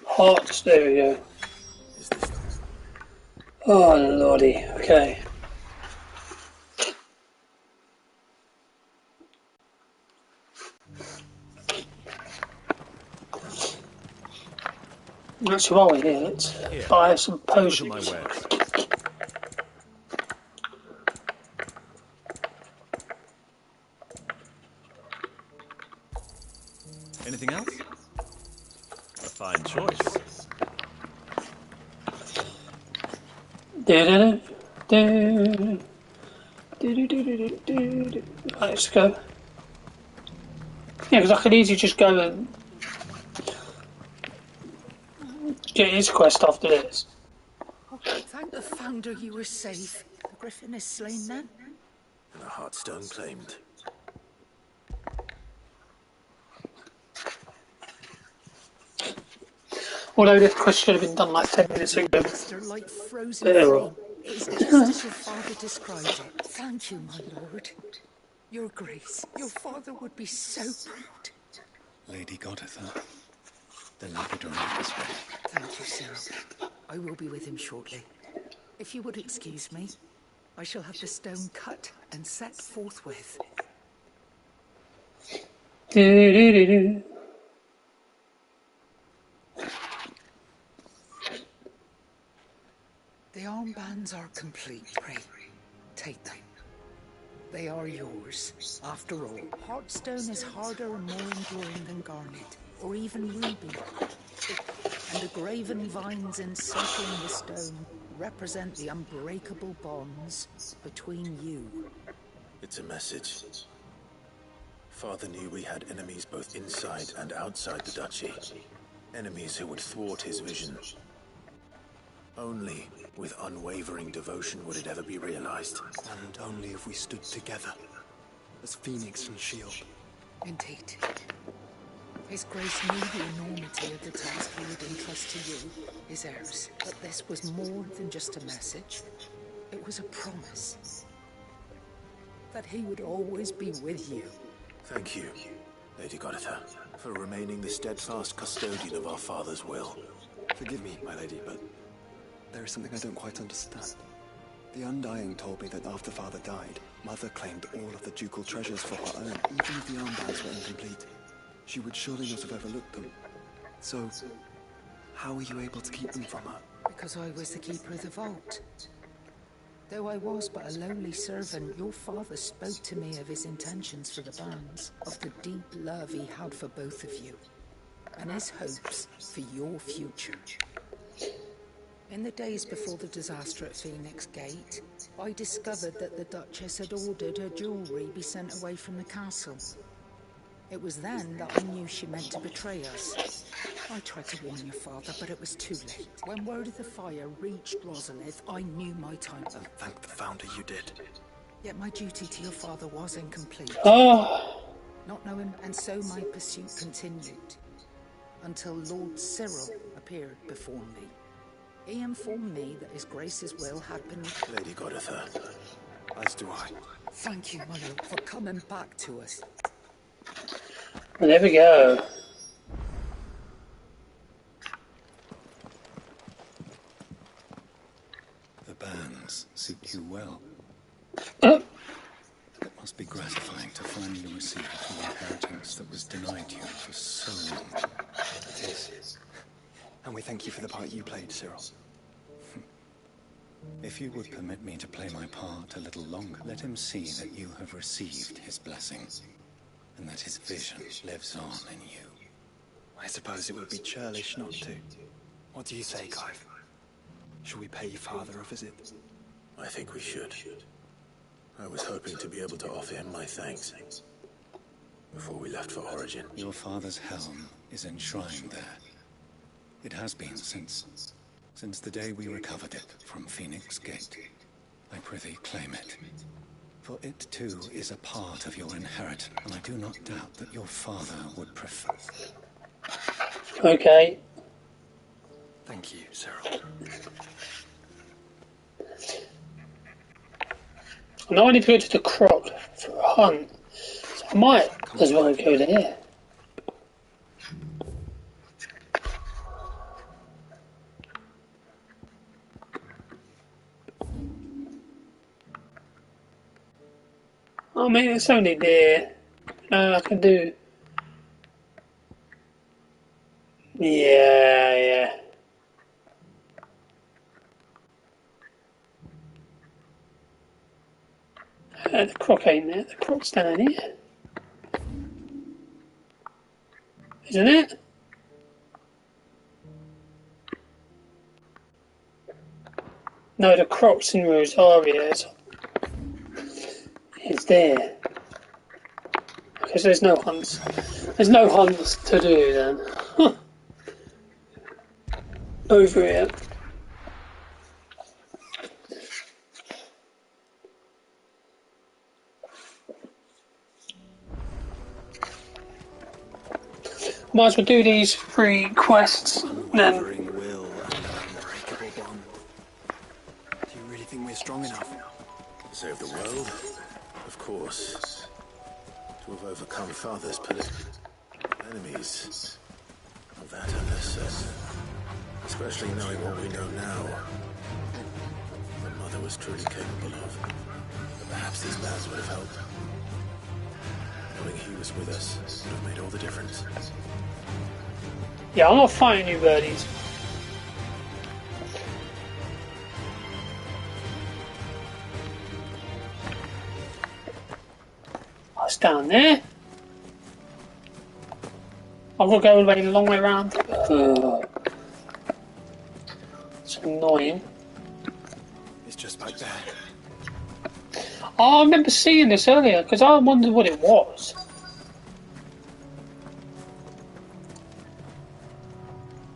Speaker 1: Hearts, there we go. Oh lordy, okay. That's while we're here, let's buy some potions.
Speaker 14: Anything else? A fine choice.
Speaker 1: Let's go. Yeah, because I could easily just go and get his quest after this.
Speaker 3: Oh, thank the Founder you were safe. The Griffin is slain then?
Speaker 2: And a Heartstone claimed.
Speaker 1: Although this quest should have been done like 10 minutes ago.
Speaker 3: Monster like frozen flame. It is just as your father described it. Thank you, my lord. Your Grace, your father would be so proud.
Speaker 6: Lady Goditha, the Labradorite is ready.
Speaker 3: Thank you, Cyril. I will be with him shortly. If you would excuse me, I shall have the stone cut and set forthwith.
Speaker 1: The
Speaker 3: armbands are complete, pray. Take them. They are yours. After all, Heartstone is harder and more enduring than garnet, or even ruby. And the graven vines encircling the stone represent the unbreakable bonds between you.
Speaker 2: It's a message. Father knew we had enemies both inside and outside the duchy. Enemies who would thwart his vision. Only with unwavering devotion would it ever be realized.
Speaker 13: And only if we stood together, as Phoenix and Shield.
Speaker 3: Indeed. His Grace knew the enormity of the task he would entrust to you, his heirs. But this was more than just a message. It was a promise. That he would always be with you.
Speaker 2: Thank you, Lady Goditha, for remaining the steadfast custodian of our father's will.
Speaker 13: Forgive me, my lady, but there is something I don't quite understand. The Undying told me that after Father died, Mother claimed all of the ducal treasures for her own, even if the armbands were incomplete. She would surely not have overlooked them. So, how were you able to keep them from her?
Speaker 3: Because I was the keeper of the vault. Though I was but a lowly servant, your father spoke to me of his intentions for the bands, of the deep love he had for both of you, and his hopes for your future. In the days before the disaster at Phoenix Gate, I discovered that the Duchess had ordered her jewelry be sent away from the castle. It was then that I knew she meant to betray us. I tried to warn your father, but it was too late. When word of the fire reached Rosalith, I knew my time.
Speaker 13: And thank the Founder you did.
Speaker 3: Yet my duty to your father was incomplete.
Speaker 1: Oh.
Speaker 3: Not knowing, and so my pursuit continued. Until Lord Cyril appeared before me. He informed me that his Grace's will had been...
Speaker 2: Lady Goditha.
Speaker 13: As do I.
Speaker 3: Thank you, my lord, for coming back to us.
Speaker 1: Well, there we go.
Speaker 6: The bands suit you well.
Speaker 1: It
Speaker 6: must be gratifying to finally receive the inheritance that was denied you for so long.
Speaker 13: It is. And we thank you for the part you played, Cyril.
Speaker 6: If you would permit me to play my part a little longer, let him see that you have received his blessing, and that his vision lives on in you.
Speaker 13: I suppose it would be churlish not to. What do you say, Clive? Shall we pay Father a visit?
Speaker 2: I think we should. I was hoping to be able to offer him my thanks before we left for Origin.
Speaker 6: Your father's helm is enshrined there. It has been since the day we recovered it from Phoenix Gate. I prithee claim it. For it too is a part of your inheritance, and I do not doubt that your father would prefer.
Speaker 1: Okay.
Speaker 13: Thank you, Cyril.
Speaker 1: Now I need to go to the croc for a hunt. So I might as well go there. I mean, it's only there. I can do. Yeah. The croc ain't there. The croc's down here. Isn't it? No, the croc's in Rosaria. It's there. Because there's no hunts. There's no hunts to do then. Huh. Over here. Might as well do these 3 quests then.
Speaker 13: Unwavering will and an unbreakable bond. Do you really think we're strong enough?
Speaker 2: Save the world? Of course. To have overcome Father's political enemies. Of that I'm less certain. Especially knowing what we know now. What Mother was truly capable of. But perhaps these bands would have helped. Knowing he was with us would have made all the difference.
Speaker 1: Yeah, I'm not fighting you, birdies. Oh, it's down there. I've got to go a long way around. It's annoying.
Speaker 13: It's just back there.
Speaker 1: Oh, I remember seeing this earlier because I wondered what it was.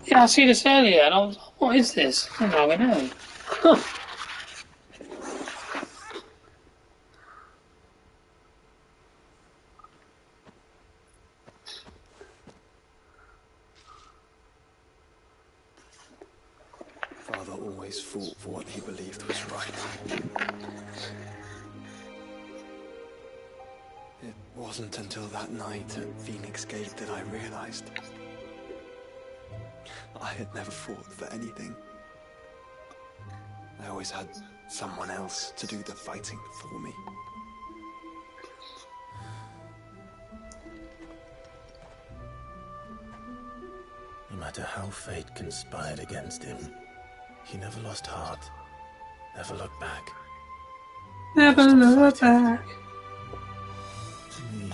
Speaker 1: Yeah, I see this earlier and I was like, what is this? Oh, now we know. Huh.
Speaker 13: Father always fought for what he believed was right. It wasn't until that night at Phoenix Gate that I realized I had never fought for anything. I always had someone else to do the fighting for me.
Speaker 2: No matter how fate conspired against him, he never lost heart, never looked back.
Speaker 1: Never look back.
Speaker 2: To me,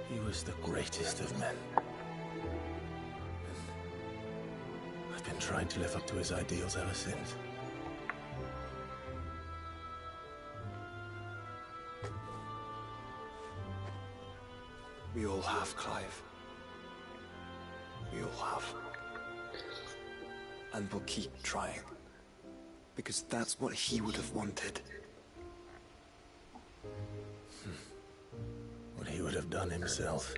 Speaker 2: he was the greatest of men. I've been trying to live up to his ideals ever since.
Speaker 13: We all have, Clive. We all have. And we'll keep trying. Because that's what he would have wanted.
Speaker 2: What he would have done himself.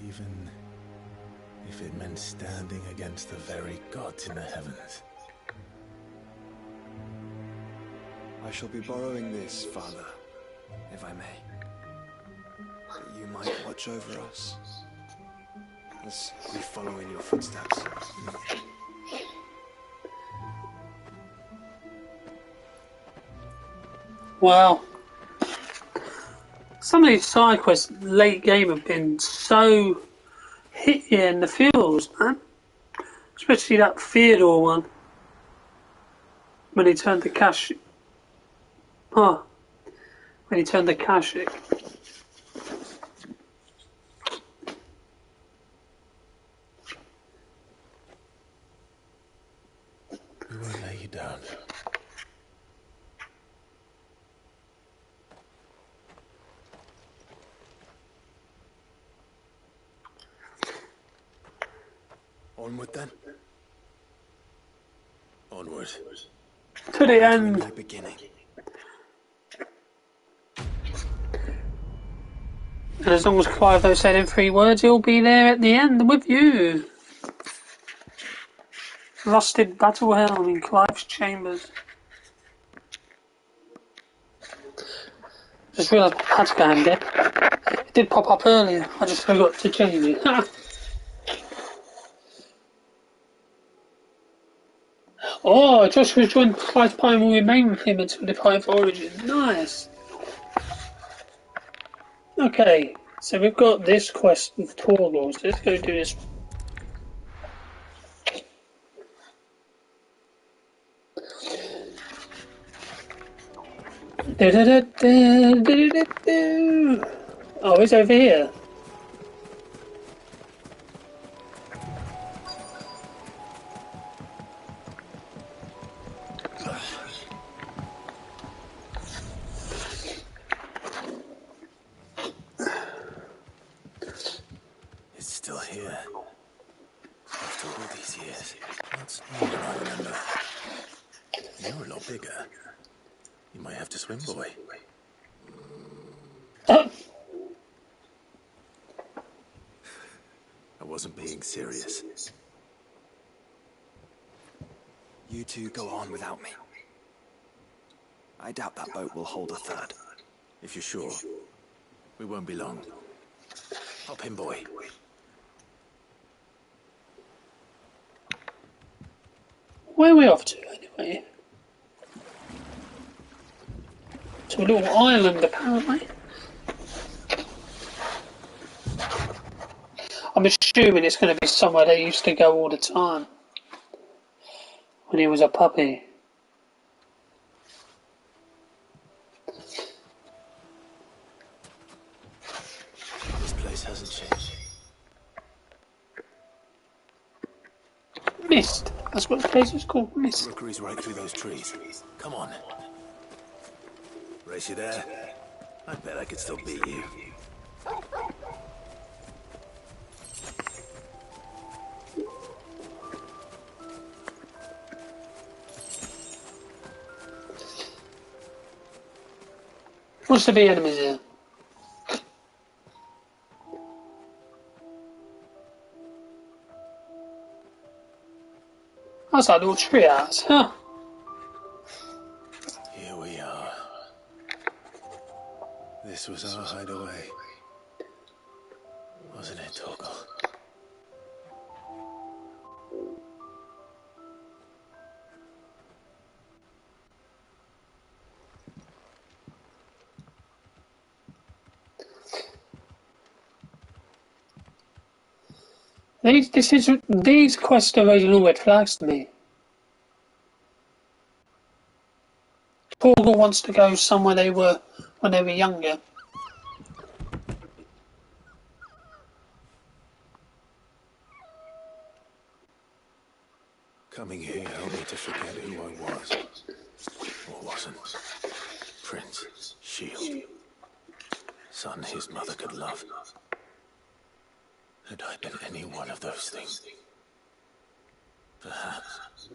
Speaker 2: Even if it meant standing against the very gods in the heavens.
Speaker 13: I shall be borrowing this, Father, if I may. That you might watch over us as we follow in your footsteps.
Speaker 1: Wow. Some of these side quests late game have been so hit you in the feels, man. Especially that Theodore one. When he turned the cash. Oh. When he turned the cash.
Speaker 2: We won't lay you down. Onward then? Onward.
Speaker 1: To the
Speaker 2: To a
Speaker 1: end.
Speaker 2: new beginning.
Speaker 1: And as long as Clive don't say them 3 words, he'll be there at the end with you. Rusted battle helm in Clive's chambers. Just realised my pad's going dead. It did pop up earlier, I just forgot to change it. Oh, Joshua's joined Clive's party will remain with him until the party of origin. Nice. Okay, so we've got this quest with Torgor, so let's go do this one. Oh, it's over here.
Speaker 2: It's still here. After all these years. Not smaller than I remember. You're a lot bigger. You might have to swim, boy. I wasn't being serious.
Speaker 13: You two go on without me. I doubt that boat will hold a third.
Speaker 2: If you're sure, we won't be long. Hop in, boy.
Speaker 1: Where are we off to, anyway? To a little island, apparently. I'm assuming it's going to be somewhere they used to go all the time. When he was a puppy.
Speaker 2: This place hasn't changed.
Speaker 1: Mist. That's what the place is called, Mist.
Speaker 2: Rookery's right through those trees. Come on. Race you there? I bet I could still beat you.
Speaker 1: What's to be enemies here? That's like a little tree house, huh?
Speaker 2: Here we are. This was our hideaway. Wasn't it, Torgal?
Speaker 1: These quests are raising all red flags to me. Torgal wants to go somewhere they were when they were younger.
Speaker 2: Coming here helped me to forget who I was. Or wasn't. Prince, shield. Son his mother could love. Had I been any one of those things? Perhaps.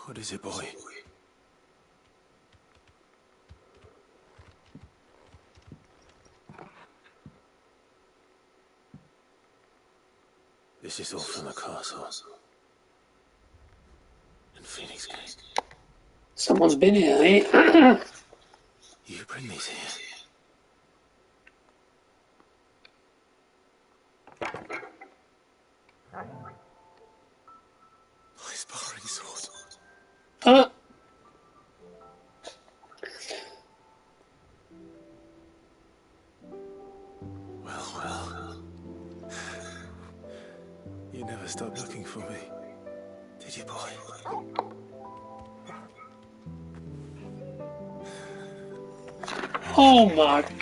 Speaker 2: What is it, boy? This is all from the castle. In Phoenix Gate.
Speaker 1: Someone's been here, eh?
Speaker 2: You bring these here. My sparring sword. Well. You never stopped looking for me, did you, boy?
Speaker 1: Oh my god.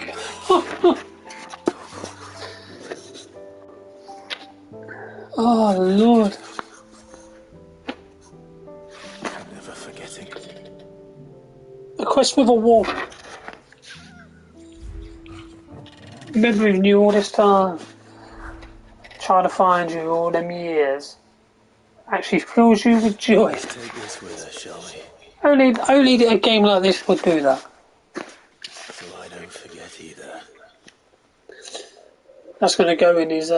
Speaker 1: Oh Lord.
Speaker 2: Never forgetting.
Speaker 1: A quest with a wolf. Remembering you all this time, trying to find you all them years, actually fills you with joy.
Speaker 2: Let's take this with us, shall we?
Speaker 1: Only a game like this would do that.
Speaker 2: So I don't forget either.
Speaker 1: That's going to go in his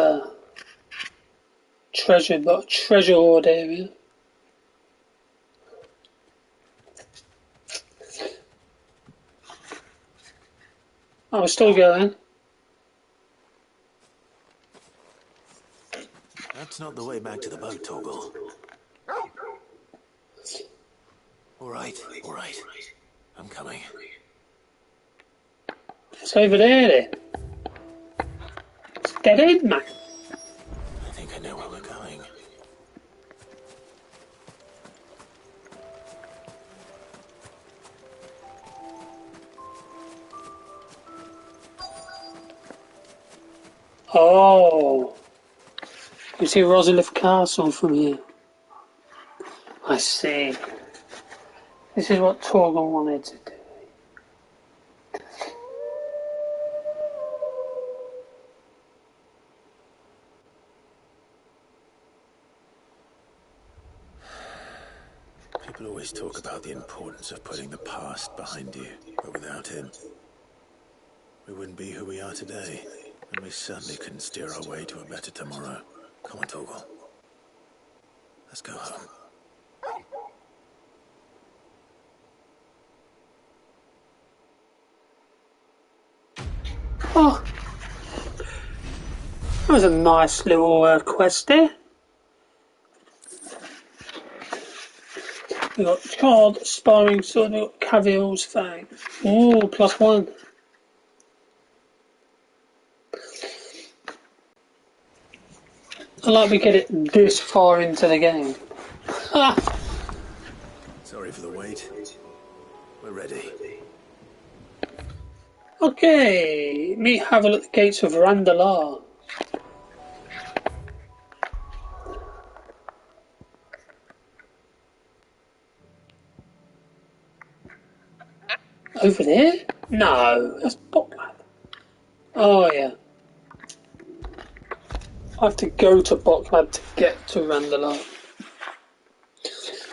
Speaker 1: treasure hoard area. Oh, we're still going.
Speaker 2: That's not the way back to the boat, Torgal. All right. I'm coming.
Speaker 1: It's over there then. It's dead end, man.
Speaker 2: I think I know where we're going.
Speaker 1: Oh. You see Rosalith Castle from here. I see. This is what Torgal wanted to do.
Speaker 2: People always talk about the importance of putting the past behind you, but without him, we wouldn't be who we are today, and we certainly couldn't steer our way to a better tomorrow. Come on, Torgal. Let's go home.
Speaker 1: Oh. That was a nice little quest there. We got Chard, Sparring Sword, we got Cavial's Fang. Ooh, +1. I like we get it this far into the game. Ah.
Speaker 2: Sorry for the wait. We're ready.
Speaker 1: Okay, meet Havel at the gates of Randalar. Over there? No, that's Boklab. Oh yeah. I have to go to Boklab to get to Randalar.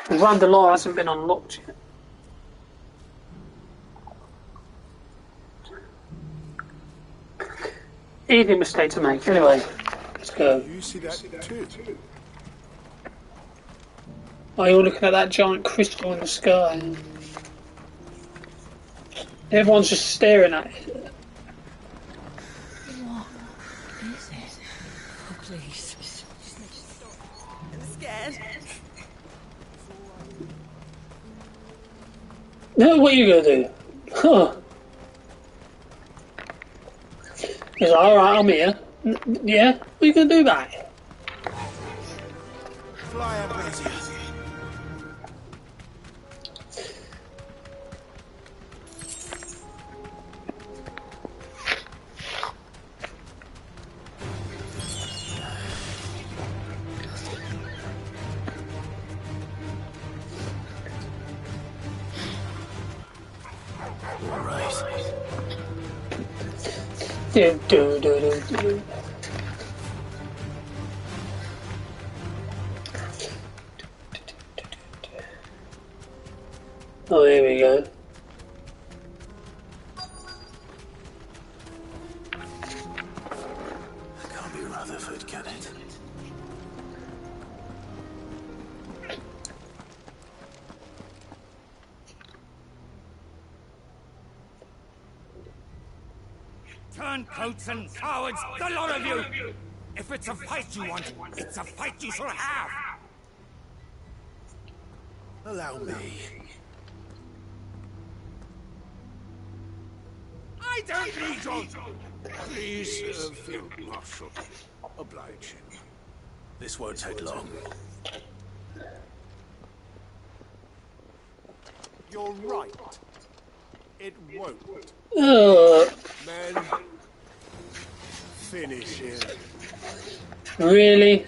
Speaker 1: Randalar hasn't been unlocked yet. Easy mistake to make. Anyway, let's go.
Speaker 5: You see that too?
Speaker 1: Are you looking at that giant crystal in the sky? Everyone's just staring at it.
Speaker 9: What is it? Oh, please. I'm scared.
Speaker 1: No, what are you gonna do? Huh. He's like, alright, I'm here. Yeah? What are you gonna do about it?
Speaker 5: Fly up, Brazier.
Speaker 2: All right.
Speaker 1: Do. Oh, here we go.
Speaker 2: Can't be Rutherford, can it?
Speaker 15: Turncoats and cowards, the lot of you! If it's a fight you want, it's a fight you shall have!
Speaker 2: Allow me.
Speaker 15: I don't need your...
Speaker 5: Please, Field Marshal. Oblige him.
Speaker 2: This won't take long.
Speaker 5: You're right. It won't. Men, finish him.
Speaker 1: Really?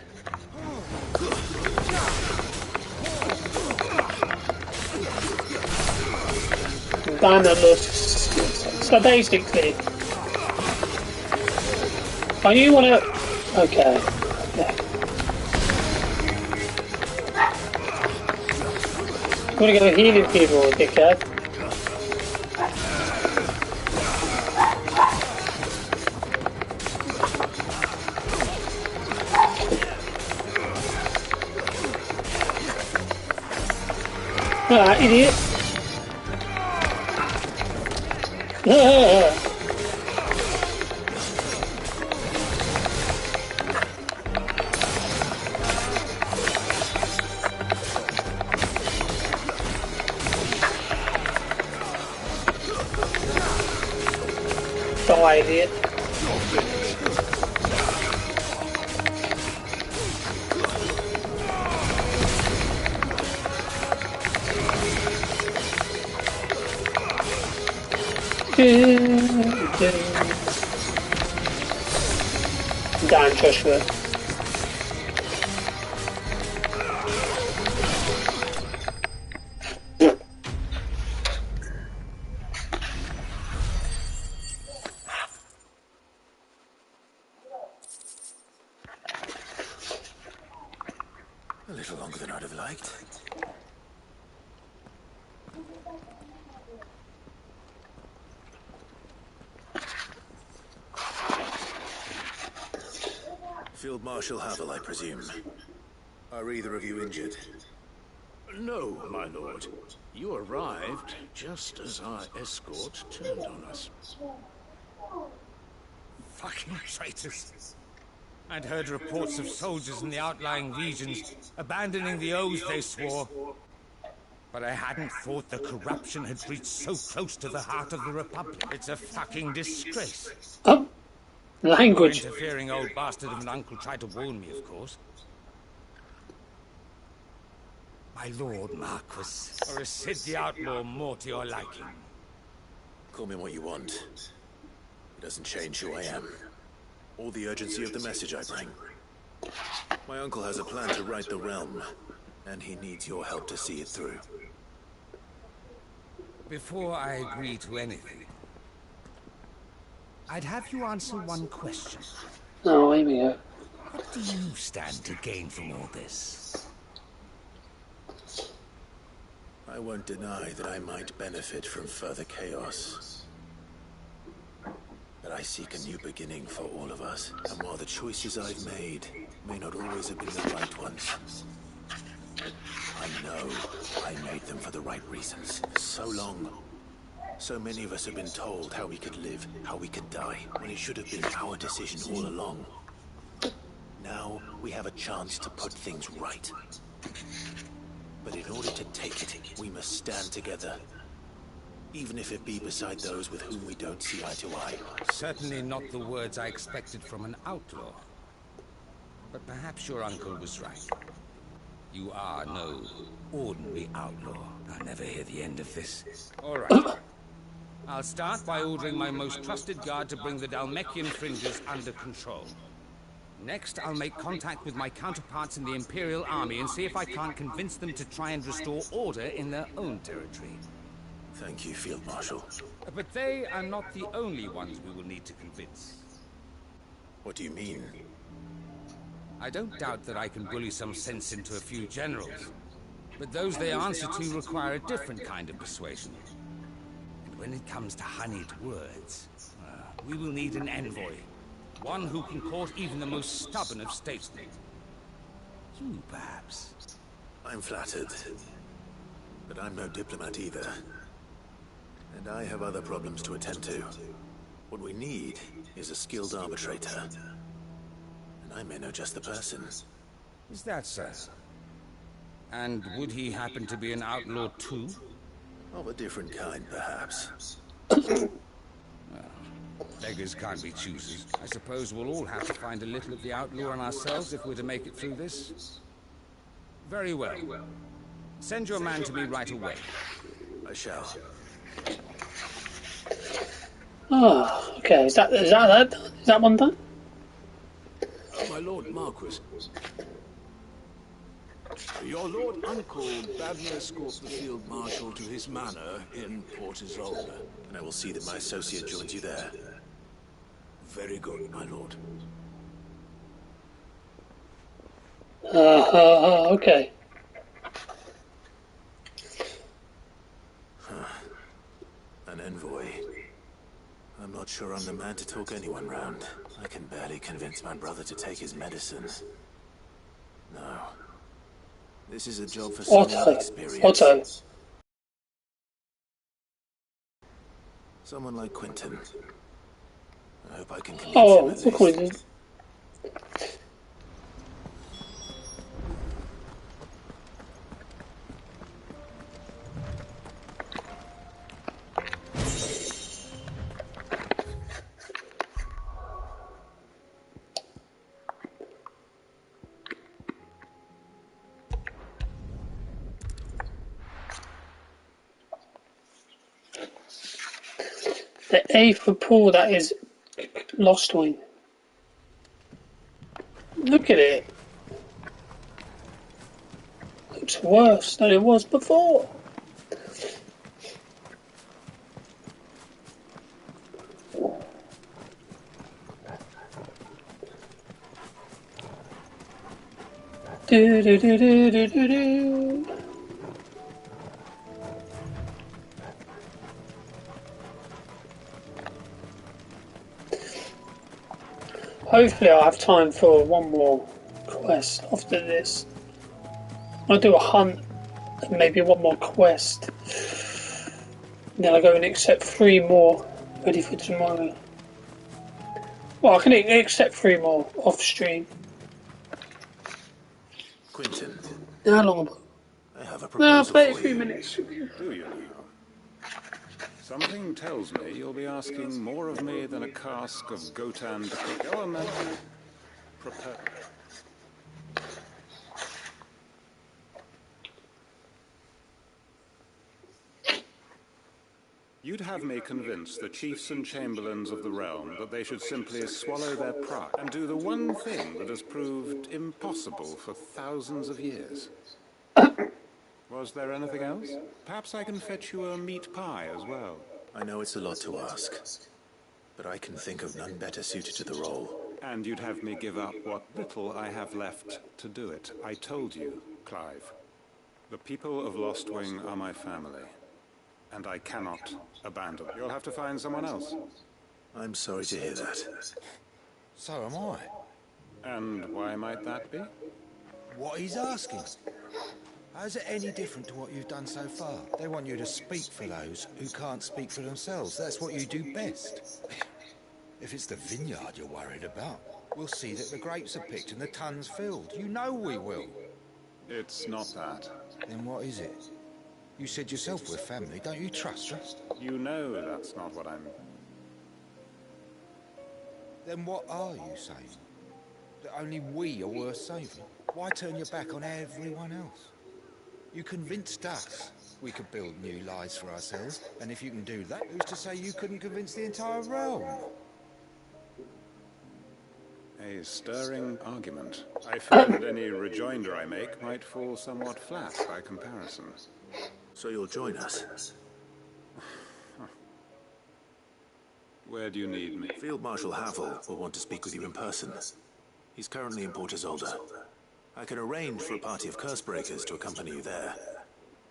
Speaker 1: Damn it, look. So basically, Oh, you wanna... Okay. Yeah. You wanna go healing people, dickhead? Ah, idiot! Die, idiot. Damn, Joshua.
Speaker 2: A little longer than I'd have liked. Field Marshal Havel, I presume. Are either of you injured?
Speaker 5: No, my lord. You arrived just as our escort turned on us.
Speaker 15: Fucking traitors. I'd heard reports of soldiers in the outlying regions abandoning the oaths they swore. But I hadn't thought the corruption had reached so close to the heart of the Republic. It's a fucking disgrace.
Speaker 1: Oh, language.
Speaker 15: Your interfering old bastard of an uncle tried to warn me, of course. My lord Marquis, or is Sid the Outlaw more to your liking?
Speaker 2: Call me what you want. It doesn't change who I am, or the urgency of the message I bring. My uncle has a plan to right the realm, and he needs your help to see it through.
Speaker 15: Before I agree to anything, I'd have you answer one question.
Speaker 1: Oh, here we go.
Speaker 15: What do you stand to gain from all this?
Speaker 2: I won't deny that I might benefit from further chaos. But I seek a new beginning for all of us. And while the choices I've made may not always have been the right ones, I know I made them for the right reasons. So long. So many of us have been told how we could live, how we could die, when it should have been our decision all along. Now we have a chance to put things right. But in order to take it, we must stand together. Even if it be beside those with whom we don't see eye to eye.
Speaker 15: Certainly not the words I expected from an outlaw. But perhaps your uncle was right. You are no ordinary outlaw. I'll never hear the end of this. All right. I'll start by ordering my most trusted guard to bring the Dalmekian fringes under control. Next, I'll make contact with my counterparts in the Imperial Army and see if I can't convince them to try and restore order in their own territory.
Speaker 2: Thank you, Field Marshal.
Speaker 15: But they are not the only ones we will need to convince.
Speaker 2: What do you mean?
Speaker 15: I don't doubt that I can bully some sense into a few generals, but those they answer to require a different kind of persuasion. And when it comes to honeyed words, we will need an envoy. One who can court even the most stubborn of statesmen. You, perhaps.
Speaker 2: I'm flattered. But I'm no diplomat either. And I have other problems to attend to. What we need is a skilled arbitrator. And I may know just the person.
Speaker 15: Is that so? And would he happen to be an outlaw too?
Speaker 2: Of a different kind, perhaps.
Speaker 15: Beggars can't be choosers. I suppose we'll all have to find a little of the outlaw in ourselves if we're to make it through this. Very well. Send your man to me right away.
Speaker 2: I shall.
Speaker 1: Oh, okay. Is that that? Is that one done?
Speaker 5: My Lord Marquis. Your Lord Uncle bade me escort the Field Marshal to his manor in Port Isolde.
Speaker 2: And I will see that my associate joins you there.
Speaker 5: Very good, my lord.
Speaker 1: Okay.
Speaker 2: An envoy. I'm not sure I'm the man to talk anyone round. I can barely convince my brother to take his medicine. No. This is a job for someone with experience.
Speaker 1: Otto.
Speaker 2: Someone like Quentin. I hope I can convince him at least.
Speaker 1: Quentin. The 8th report, that is Lost Wing. Look at it. Looks worse than it was before. Do do do do do do do. Hopefully I'll have time for one more quest after this. I'll do a hunt and maybe one more quest. Then I'll go and accept 3 more ready for tomorrow. Well, I can accept 3 more off stream.
Speaker 2: Quentin.
Speaker 1: How long?
Speaker 2: I have a
Speaker 1: No,
Speaker 2: proposal
Speaker 1: I'll play a
Speaker 2: for
Speaker 1: few
Speaker 2: you.
Speaker 1: minutes.
Speaker 6: Do you now? Something tells me you'll be asking more of me than a cask of Gotan to cook. Go on then. Prepare. You'd have me convince the chiefs and chamberlains of the realm that they should simply swallow their pride and do the one thing that has proved impossible for thousands of years. Was there anything else? Perhaps I can fetch you a meat pie as well.
Speaker 2: I know it's a lot to ask, but I can think of none better suited to the role.
Speaker 6: And you'd have me give up what little I have left to do it. I told you, Clive. The people of Lostwing are my family, and I cannot abandon them. You'll have to find someone else.
Speaker 2: I'm sorry to hear that.
Speaker 15: So am I.
Speaker 6: And why might that be?
Speaker 15: What he's asking. How's it any different to what you've done so far? They want you to speak for those who can't speak for themselves. That's what you do best. If it's the vineyard you're worried about, we'll see that the grapes are picked and the tons filled. You know we will.
Speaker 6: It's not that.
Speaker 15: Then what is it? You said yourself we're family. Don't you trust us?
Speaker 6: You know that's not what I'm...
Speaker 15: Then what are you saying? That only we are worth saving? Why turn your back on everyone else? You convinced us we could build new lives for ourselves, and if you can do that, who's to say you couldn't convince the entire realm?
Speaker 6: A stirring argument. I fear that any rejoinder I make might fall somewhat flat by comparison.
Speaker 2: So you'll join us?
Speaker 6: Where do you need me?
Speaker 2: Field Marshal Havel will want to speak with you in person. He's currently in Port Isolde. I can arrange for a party of Cursebreakers to accompany you there.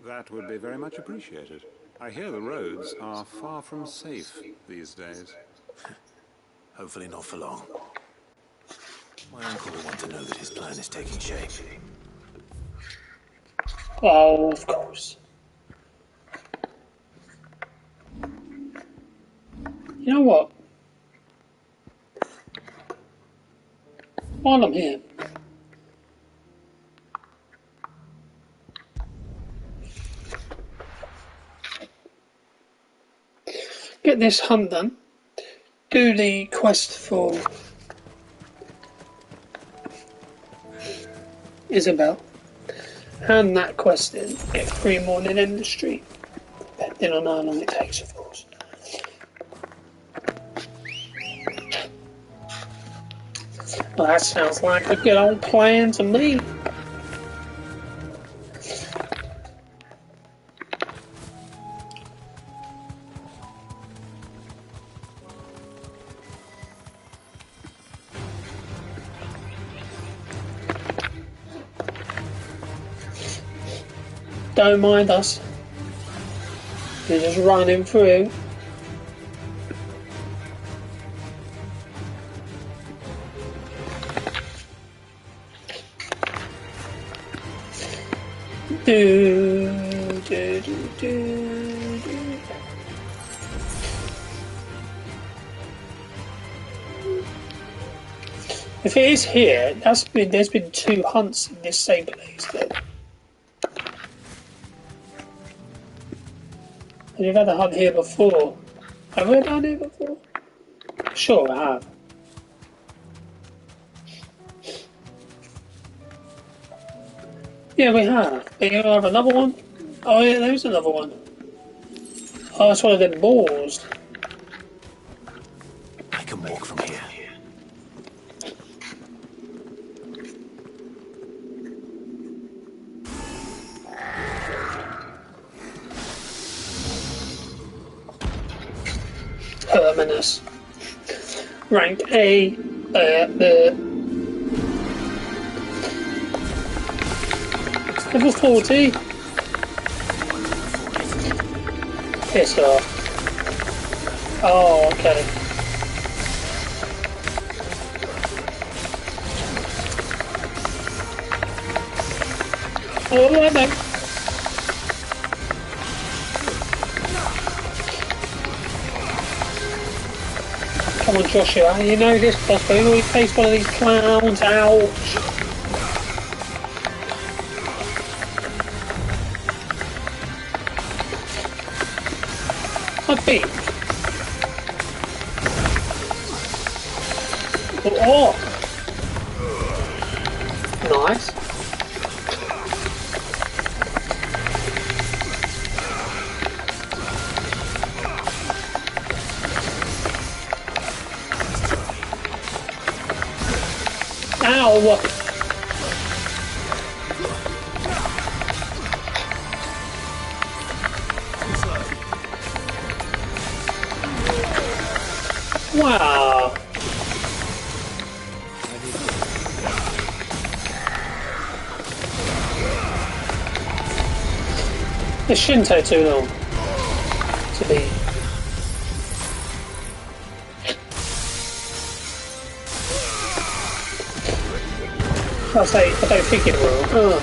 Speaker 6: That would be very much appreciated. I hear the roads are far from safe these days.
Speaker 2: Hopefully not for long. My uncle will want to know that his plan is taking shape.
Speaker 1: Oh, of course. You know what? While I'm here, get this hunt done, do the quest for Isabel, hand that quest in, get 3 more in industry, depending on how long it takes, of course. Well, that sounds like a good old plan to me. don't mind us. We're just running through. Do, do, do, do, do. If it is here, there's been 2 hunts in this same place then. And you've had a hunt here before. Have we done here before? Sure I have. Yeah, we have. But you have another one? Oh yeah, there's another one. Oh, it's one of them balls.
Speaker 2: I can walk from here.
Speaker 1: Terminus. Rank A. Level 40. Piss off. Oh, okay. Oh, right then. Come on, Joshua, you know this boss, but you always face one of these clowns. Ouch. I think. Oh. Nice. Ow! Wow. It shouldn't take too long to be. I don't think it will. Oh.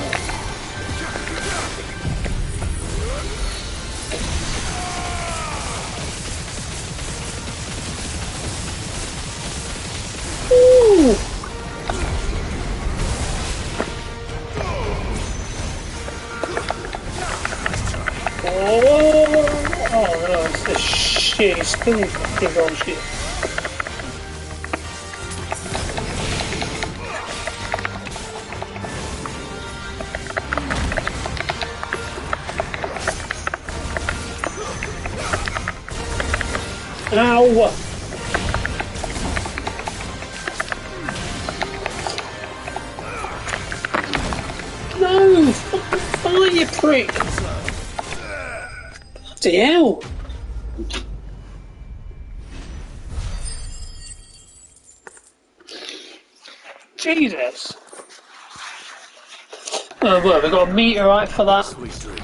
Speaker 1: Oh no, it's a shit, it's still fucking on shit. Ow! No! Fucking fire, you prick! Bloody hell! Jesus! Oh, well, we got a meteorite for that.
Speaker 2: Sweet dreams.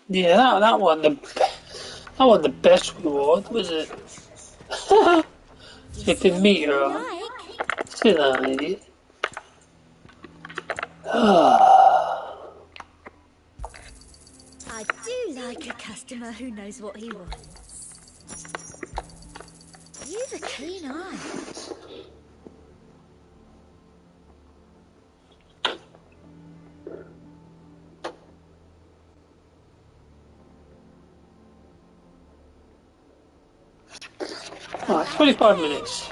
Speaker 1: Yeah, that one the best reward, was it? Flipping meteorite. Did I?
Speaker 16: I do like a customer who knows what he wants. You've a keen eye.
Speaker 1: Alright, 25 minutes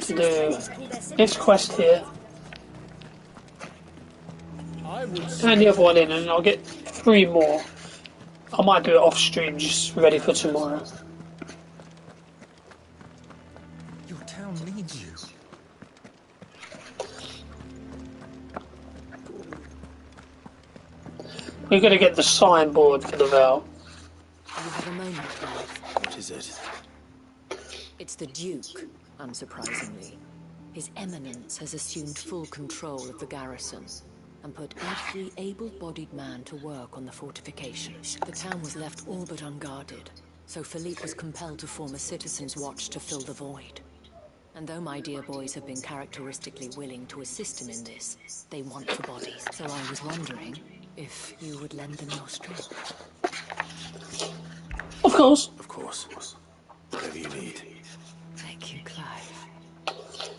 Speaker 1: to do this quest here. And the other one in, and I'll get 3 more. I might do it off stream, just ready for tomorrow.
Speaker 15: Your town needs you.
Speaker 1: We're going to get the signboard for the Val.
Speaker 4: You have a moment, Clive.
Speaker 2: What is it?
Speaker 9: the Duke, unsurprisingly. His Eminence has assumed full control of the garrison and put every able-bodied man to work on the fortifications. The town was left all but unguarded, so Philippe was compelled to form a citizens' watch to fill the void. And though my dear boys have been characteristically willing to assist him in this, they want the bodies. So I was wondering if you would lend them your strength.
Speaker 1: Of course.
Speaker 2: Of course. Whatever you need.
Speaker 9: Thank you, Clive.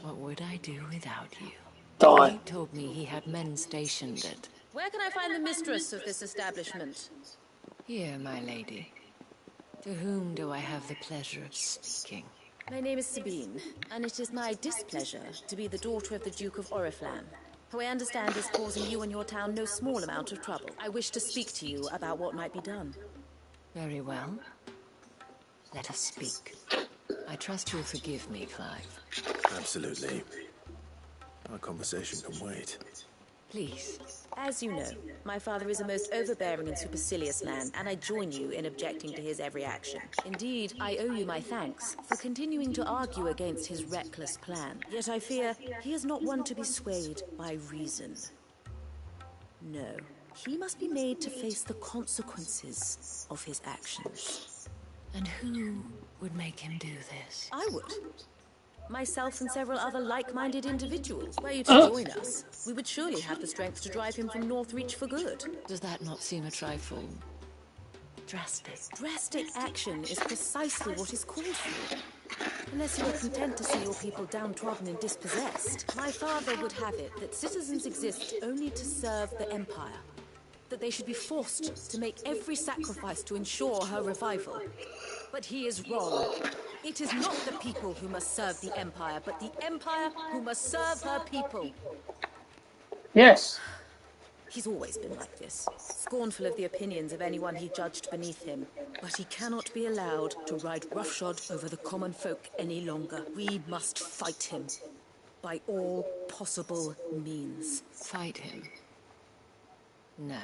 Speaker 9: What would I do without you?
Speaker 1: Die.
Speaker 9: Philippe told me he had men stationed at...
Speaker 17: Where can I find the mistress of this establishment?
Speaker 9: Here, my lady. To whom do I have the pleasure of speaking?
Speaker 17: My name is Sabine, and it is my displeasure to be the daughter of the Duke of Oriflamme, who I understand is causing you and your town no small amount of trouble. I wish to speak to you about what might be done.
Speaker 9: Very well. Let us speak. I trust you'll forgive me, Clive.
Speaker 2: Absolutely. Our conversation can wait.
Speaker 9: Please.
Speaker 17: As you know, my father is a most overbearing and supercilious man, and I join you in objecting to his every action. Indeed, I owe you my thanks for continuing to argue against his reckless plan. Yet I fear he is not one to be swayed by reason. No, he must be made to face the consequences of his actions.
Speaker 9: And who would make him do this?
Speaker 17: I would. Myself and several other like-minded individuals. Were you to join us, we would surely have the strength to drive him from Northreach for good.
Speaker 9: Does that not seem a trifle... drastic?
Speaker 17: Drastic action is precisely what is called for. Unless you are content to see your people downtrodden and dispossessed, my father would have it that citizens exist only to serve the Empire. That they should be forced to make every sacrifice to ensure her revival. But he is wrong. It is not the people who must serve the Empire, but the Empire who must serve her people.
Speaker 1: Yes.
Speaker 17: He's always been like this, scornful of the opinions of anyone he judged beneath him. But he cannot be allowed to ride roughshod over the common folk any longer. We must fight him, by all possible means.
Speaker 9: Fight him? No.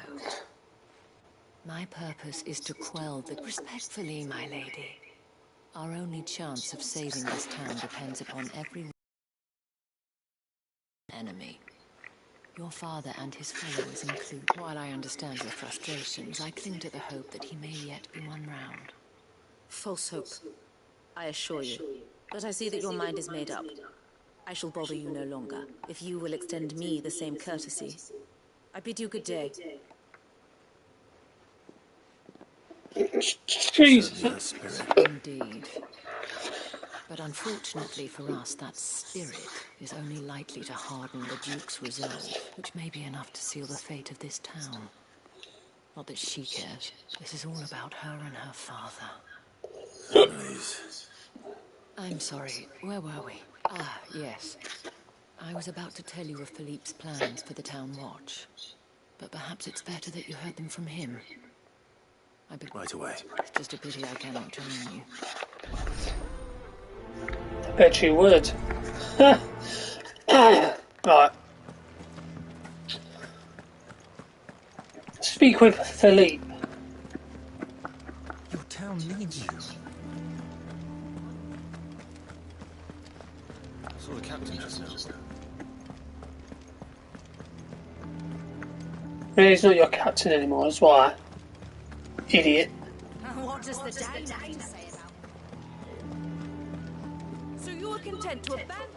Speaker 9: My purpose is to quell the... Respectfully, my lady. Our only chance of saving this town depends upon every enemy. Your father and his followers include. While I understand your frustrations, I cling to the hope that he may yet be won round.
Speaker 17: False hope, I assure you. But I see that your mind is made up. I shall bother you no longer, if you will extend me the same courtesy. I bid you good day.
Speaker 1: Jesus.
Speaker 9: Indeed. But unfortunately for us, that spirit is only likely to harden the Duke's resolve, which may be enough to seal the fate of this town. Not that she cares. This is all about her and her father.
Speaker 2: Please.
Speaker 9: I'm sorry, where were we? Ah, yes. I was about to tell you of Philippe's plans for the town watch. But perhaps it's better that you heard them from him.
Speaker 2: Right away.
Speaker 9: It's just a pity I cannot join you.
Speaker 1: I bet you would. Right. Speak with Philippe.
Speaker 10: Your town needs you.
Speaker 12: I saw the captain just now.
Speaker 1: He's not your captain anymore, that's why. Idiot.
Speaker 11: What does the dame say about?
Speaker 17: So you are content to abandon...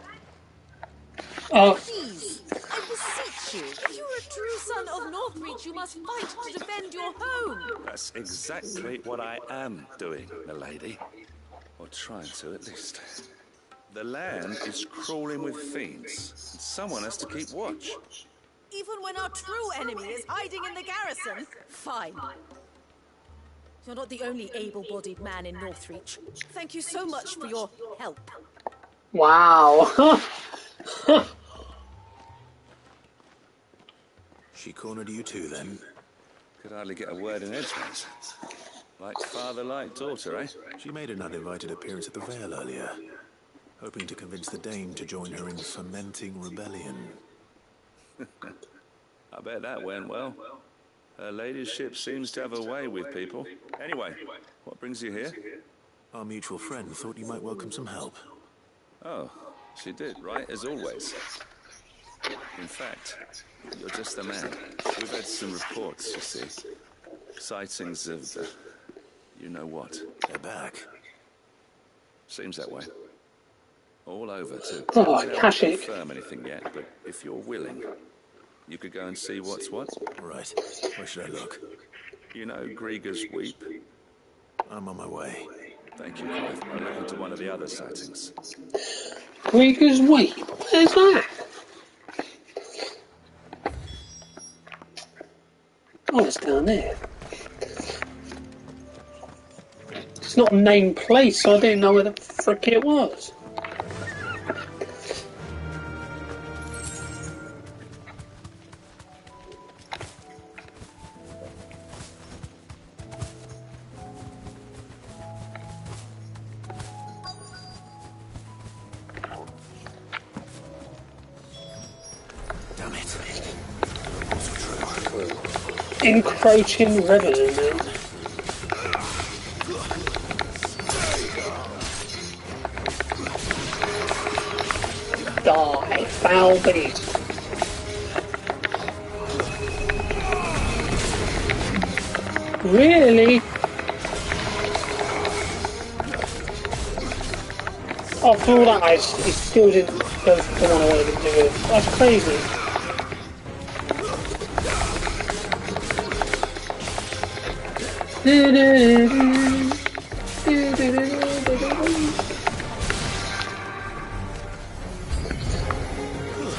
Speaker 1: Oh.
Speaker 17: Please, I beseech you. If you are a true son of Northreach, you must fight to defend your home.
Speaker 18: That's exactly what I am doing, milady. Or trying to, at least. The land is crawling with fiends, and someone has to keep watch.
Speaker 17: Even when our true enemy is hiding in the garrison? Fine. You're not the only able-bodied man in Northreach. Thank you so much for your help.
Speaker 1: Wow.
Speaker 2: She cornered you too, then?
Speaker 18: Could hardly get a word in edgeways. Like father, like daughter, eh?
Speaker 2: She made an uninvited appearance at the Vale earlier, hoping to convince the Dame to join her in fomenting rebellion.
Speaker 18: I bet that went well. Her ladyship seems to have a way with people. Anyway, what brings you here?
Speaker 2: Our mutual friend thought you might welcome some help.
Speaker 18: Oh, she did, right? As always. In fact, you're just the man. We've had some reports, you see. Sightings of the... you know what.
Speaker 2: They're back.
Speaker 18: Seems that way. All over, too.
Speaker 1: Oh,
Speaker 18: Haven't been able to
Speaker 1: Kashyyyk.
Speaker 18: confirm anything yet, but if you're willing, you could go and see what's what.
Speaker 2: Right. Where should I look?
Speaker 18: You know Grieger's Weep?
Speaker 2: I'm on my way.
Speaker 18: Thank you, Clive. I'll look into one of the other sightings.
Speaker 1: Grieger's Weep? Where's that? Oh, it's down there. It's not a named place, so I didn't know where the frick it was.
Speaker 2: Damn it. Also true.
Speaker 1: Encroaching revenant. Die, foul beast. Really? After all that, I still didn't go for the one I wanted to do it. That's crazy.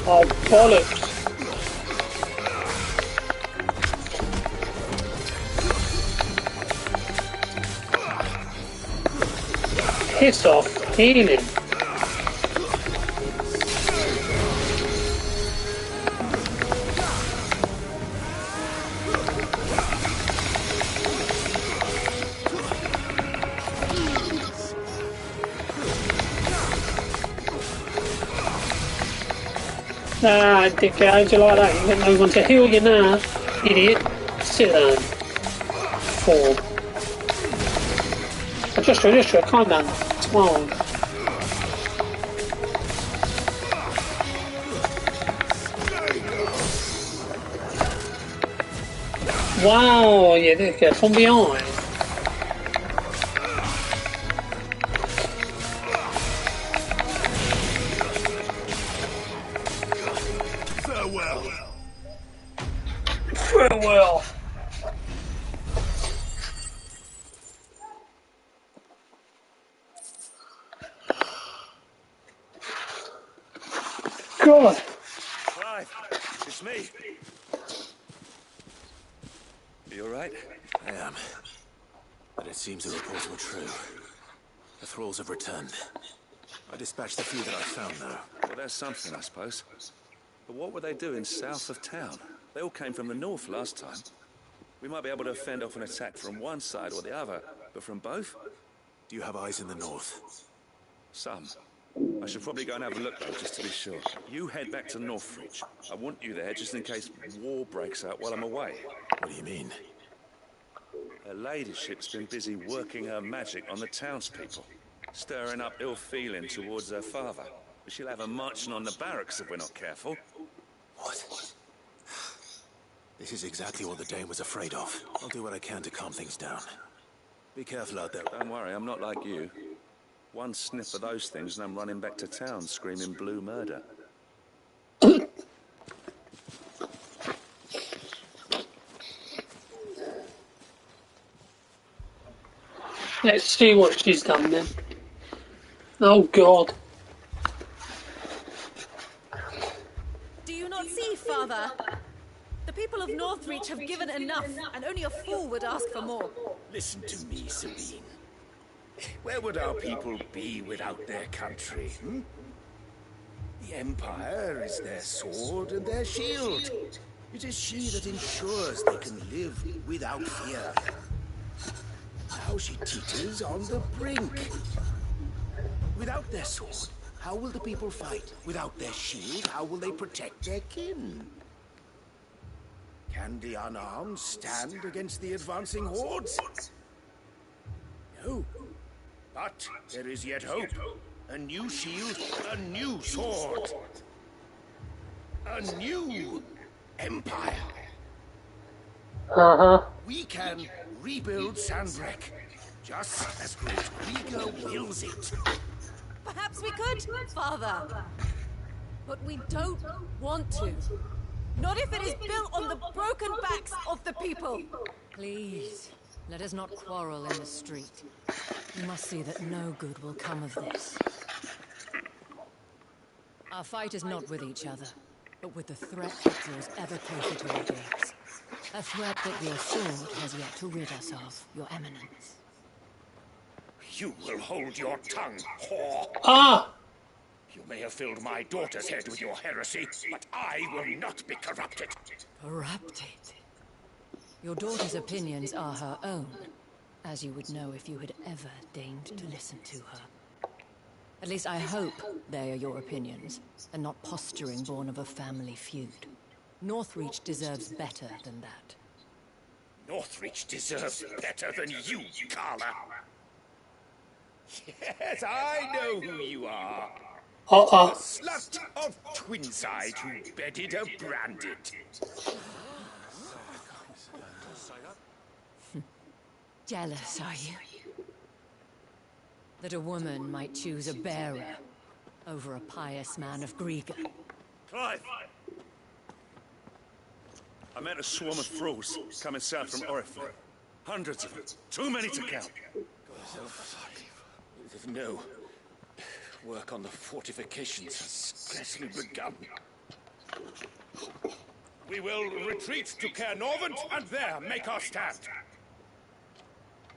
Speaker 1: Oh, bollocks. Piss off, healing. Nah, dickhead, how'd you like that? You got no one to heal you now, idiot. Sit down. Fool. Just calm down. Come on. Wow, you dickhead, from behind. Farewell. God.
Speaker 18: Clive, it's me. You alright?
Speaker 2: I am. But it seems the reports were true. The thralls have returned. I dispatched the few that I found, though.
Speaker 18: Well, there's something, I suppose. But what were they doing south of town? They all came from the north last time. We might be able to fend off an attack from one side or the other, but from both?
Speaker 2: Do you have eyes in the north?
Speaker 18: Some. I should probably go and have a look, though, just to be sure. You head back to Northreach. I want you there just in case war breaks out while I'm away.
Speaker 2: What do you mean?
Speaker 18: Her ladyship's been busy working her magic on the townspeople, stirring up ill feeling towards her father. But she'll have her marching on the barracks if we're not careful.
Speaker 2: What? This is exactly what the Dane was afraid of. I'll do what I can to calm things down. Be careful out there.
Speaker 18: Don't worry, I'm not like you. One sniff of those things and I'm running back to town screaming blue murder.
Speaker 1: Let's see what she's done then. Oh God.
Speaker 17: Do you not see, Father? The people of Northreach have given enough, and only a fool would ask for more.
Speaker 19: Listen to me, Sabine. Where would our people be without their country? The Empire is their sword and their shield. It is she that ensures they can live without fear. Now she teeters on the brink. Without their sword, how will the people fight? Without their shield, how will they protect their kin? Can the unarmed stand against the advancing hordes? No. But there is yet hope. A new shield, a new sword. A new empire. We can rebuild Sandbreck, just as Great Krieger wills it.
Speaker 17: Perhaps we could, Father. But we don't want to. Not if it is built on the broken backs of the people.
Speaker 9: Please, let us not quarrel in the street. You must see that no good will come of this. Our fight is not with each other, but with the threat that draws ever closer to our gates. A threat that your sword has yet to rid us of, Your Eminence.
Speaker 19: You will hold your tongue, whore.
Speaker 1: Ah!
Speaker 19: You may have filled my daughter's head with your heresy, but I will not be corrupted.
Speaker 9: Corrupted? Your daughter's opinions are her own, as you would know if you had ever deigned to listen to her. At least I hope they are your opinions, and not posturing born of a family feud. Northreach deserves better than that.
Speaker 19: Northreach deserves better than you, Carla. Yes, I know who you are. A slut of Twinside who bedded a branded.
Speaker 9: Jealous, are you? That a woman might choose a bearer over a pious man of Griega.
Speaker 18: Clive! I met a swarm of thralls coming south from Oriflamme. Hundreds of them. Too many to count.
Speaker 19: No. Work on the fortifications has scarcely begun. We will retreat to Caer Norvent and there make our stand.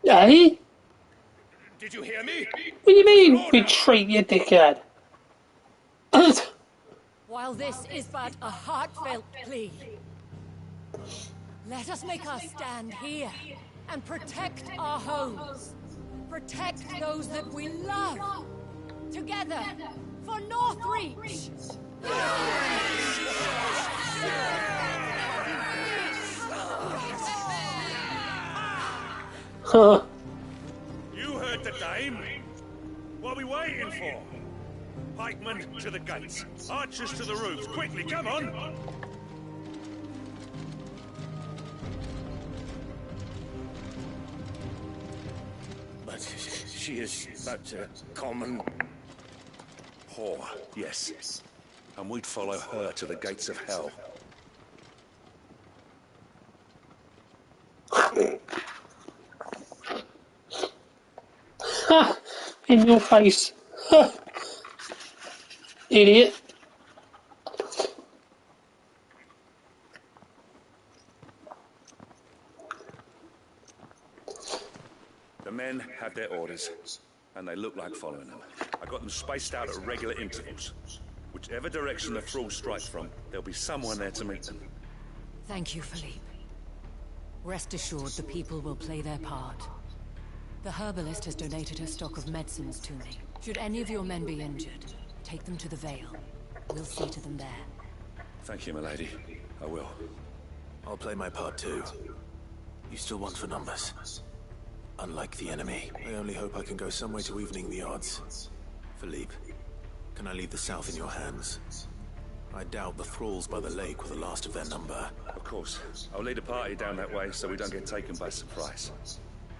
Speaker 1: Hey?
Speaker 19: Did you hear me?
Speaker 1: What do you mean, retreat, you dickhead?
Speaker 9: While this is but a heartfelt plea, let us make our stand here and protect our homes. Protect those that we love. Together, for Northreach!
Speaker 1: Huh.
Speaker 18: You heard the dame. What are we waiting for? Pikemen to the gates. Archers to the roofs. Quickly, come on!
Speaker 19: But she is but a common
Speaker 18: whore, yes. And we'd follow her to the gates of hell.
Speaker 1: Ha! In your face. Ha! Idiot.
Speaker 18: The men had their orders, and they look like following them. I got them spaced out at regular intervals. Whichever direction the thralls strike from, there'll be someone there to meet them.
Speaker 9: Thank you, Philippe. Rest assured the people will play their part. The herbalist has donated her stock of medicines to me. Should any of your men be injured, take them to the Vale. We'll see to them there.
Speaker 18: Thank you, milady. I will.
Speaker 2: I'll play my part too. You still want for numbers. Unlike the enemy, I only hope I can go some way to evening the odds. Philippe, can I leave the south in your hands? I doubt the thralls by the lake were the last of their number.
Speaker 18: Of course. I'll lead a party down that way so we don't get taken by surprise.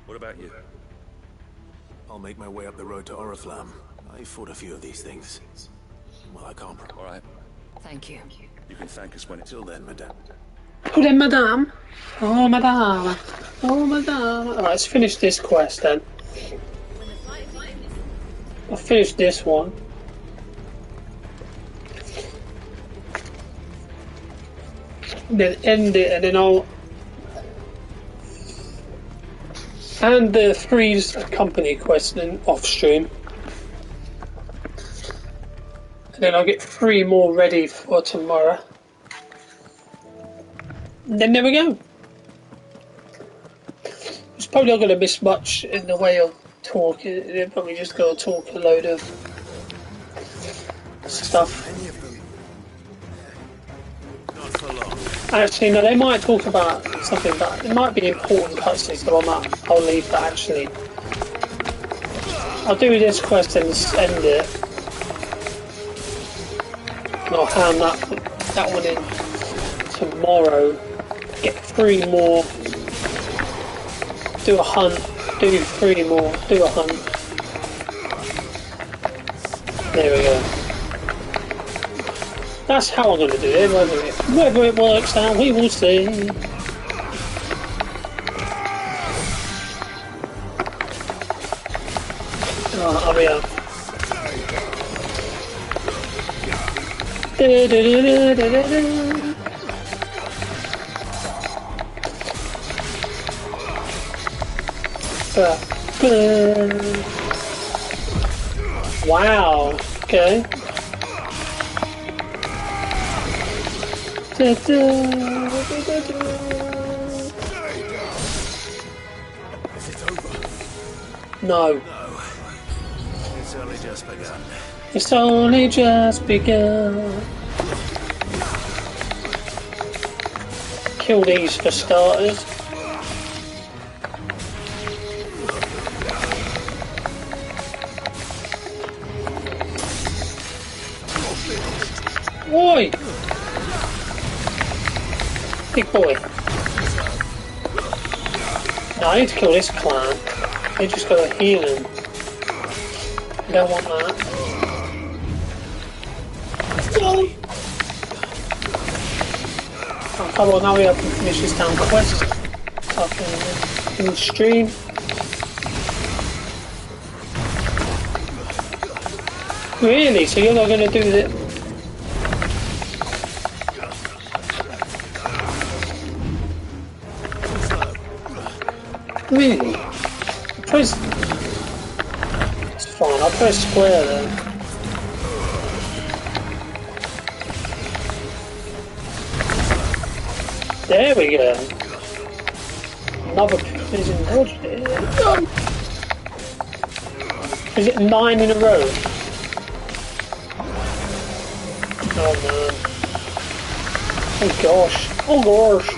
Speaker 18: What about you?
Speaker 2: I'll make my way up the road to Oriflamme. I fought a few of these things. Well, I can't.
Speaker 18: All right.
Speaker 9: Thank you.
Speaker 18: You can thank us when it's...
Speaker 2: Till then, madame.
Speaker 1: Oh, then, madame. Oh, madame. Oh, madame. Alright, let's finish this quest then. I'll finish this one. Then end it, and then I'll... And the Three's Company quest then off stream. And then I'll get 3 more ready for tomorrow. And then there we go. It's probably not going to miss much in the way of talking. They're probably just going to talk a load of stuff.
Speaker 2: Not for long.
Speaker 1: Actually, no, they might talk about something that it might be important cutscenes, but I'll leave that actually. I'll do this quest and end it. And I'll hand that one in tomorrow. Get 3 more. Do a hunt. Do 3 more. Do a hunt. There we go. That's how I'm going to do it. Whether it works out, we will see. Right, hurry up. Wow. Okay. No.
Speaker 2: It's only just begun.
Speaker 1: It's only just begun. Kill these for starters. Oi! Big boy. No, I need to kill this clan. They just gotta heal him. I don't want that. Oh, come on, now we have to finish this damn quest. Up in the stream. Really? So you're not gonna do that? Really? Press. It's fine, I'll press square then. There we go. Another precision dodge. No! Is it 9 in a row? Oh man. Oh gosh. Oh gosh.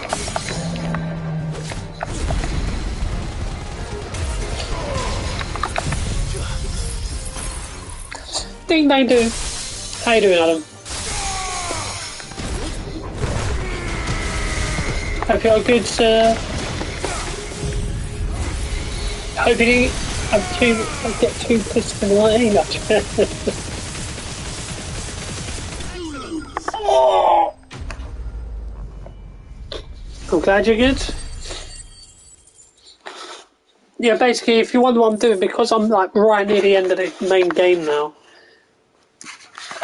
Speaker 1: Ding dang do. How you doing, Adam? Hope you had a good, hope you didn't get too pissed in the light. Oh! I'm glad you're good. Yeah, basically, if you wonder what I'm doing, because I'm like right near the end of the main game now,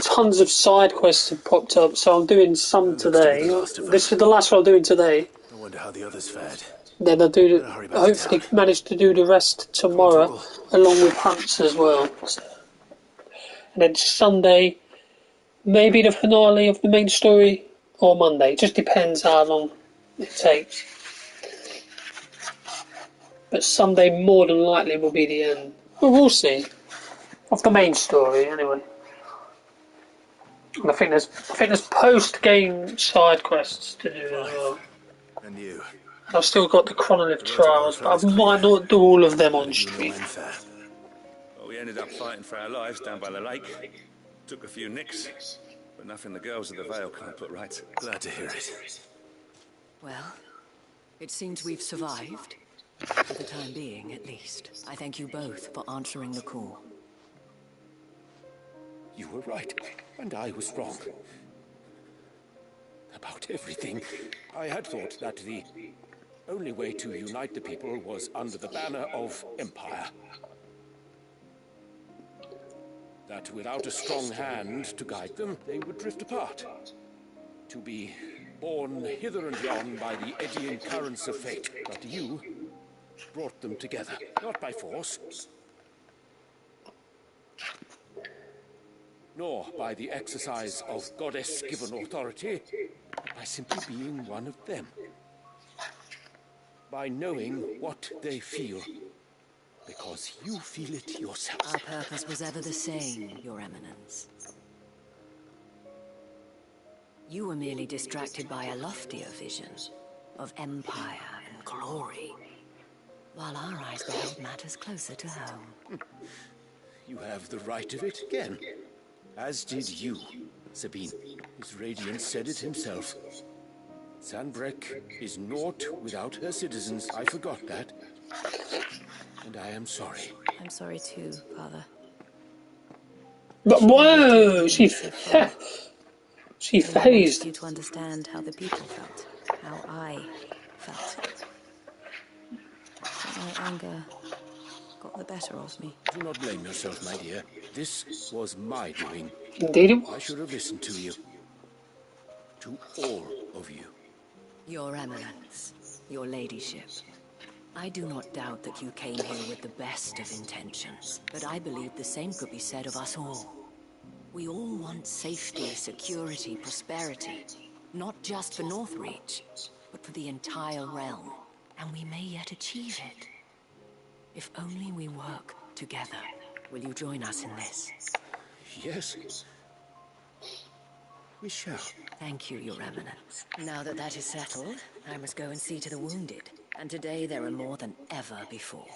Speaker 1: tons of side quests have popped up, so I'm doing some today. This is the last one I'm doing today.
Speaker 2: I wonder how the others fared.
Speaker 1: Then I'll do hopefully manage to do the rest tomorrow, along with hunts as well. And then Sunday, maybe the finale of the main story, or Monday. It just depends how long it takes. But Sunday more than likely will be the end. But we'll see. Of the main story, anyway. And I think there's post-game side quests to do as well.
Speaker 2: And you?
Speaker 1: I've still got the Chronolith trials, but I might not do all of them on stream.
Speaker 18: Well, we ended up fighting for our lives down by the lake. Took a few nicks, but nothing the girls of the Vale can't put right.
Speaker 2: Glad to hear it.
Speaker 9: Well, it seems we've survived. For the time being, at least. I thank you both for answering the call.
Speaker 19: You were right, and I was wrong. About everything. I had thought that the only way to unite the people was under the banner of Empire. That without a strong hand to guide them, they would drift apart. To be borne hither and yon by the eddying currents of fate. But you brought them together, not by force, nor by the exercise of goddess-given authority, but by simply being one of them. By knowing what they feel, because you feel it yourself.
Speaker 9: Our purpose was ever the same, Your Eminence. You were merely distracted by a loftier vision of empire and glory, while our eyes beheld matters closer to home.
Speaker 19: You have the right of it again. As did you, Sabine. His Radiance said it himself. Sanbreque is naught without her citizens. I forgot that. And I am sorry.
Speaker 17: I'm sorry too, Father.
Speaker 1: But whoa, she
Speaker 17: I wanted
Speaker 1: phased.
Speaker 17: you to understand how the people felt, how I felt. But my anger got the better of me.
Speaker 19: Do not blame yourself, my dear. This was my doing.
Speaker 1: Indeed it was.
Speaker 19: I should have listened to you. To all of you.
Speaker 9: Your Eminence, your ladyship. I do not doubt that you came here with the best of intentions, but I believe the same could be said of us all. We all want safety, security, prosperity. Not just for Northreach, but for the entire realm. And we may yet achieve it. If only we work together. Will you join us in this?
Speaker 19: Yes. We shall.
Speaker 9: Thank you, Your Eminence. Now that that is settled, I must go and see to the wounded. And today there are more than ever before.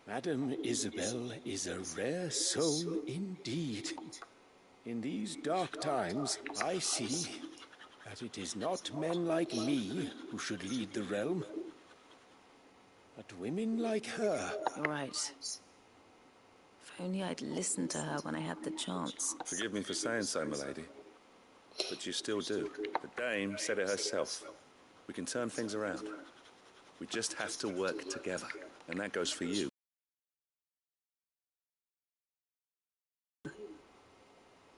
Speaker 19: Madame Isabel is a rare soul indeed. In these dark times, I see that it is not men like me who should lead the realm, but women like her.
Speaker 17: You're right. If only I'd listened to her when I had the chance.
Speaker 18: Forgive me for saying so, milady, but you still do. The Dame said it herself. We can turn things around. We just have to work together, and that goes for you.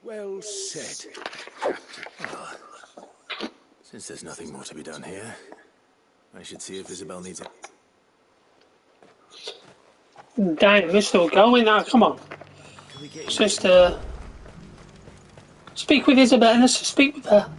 Speaker 19: Well said.
Speaker 2: Well, since there's nothing more to be done here, I should see if Isabel needs it.
Speaker 1: Damn, we're still going now. Come on. Let's just speak with Isabel. Let's just speak with her.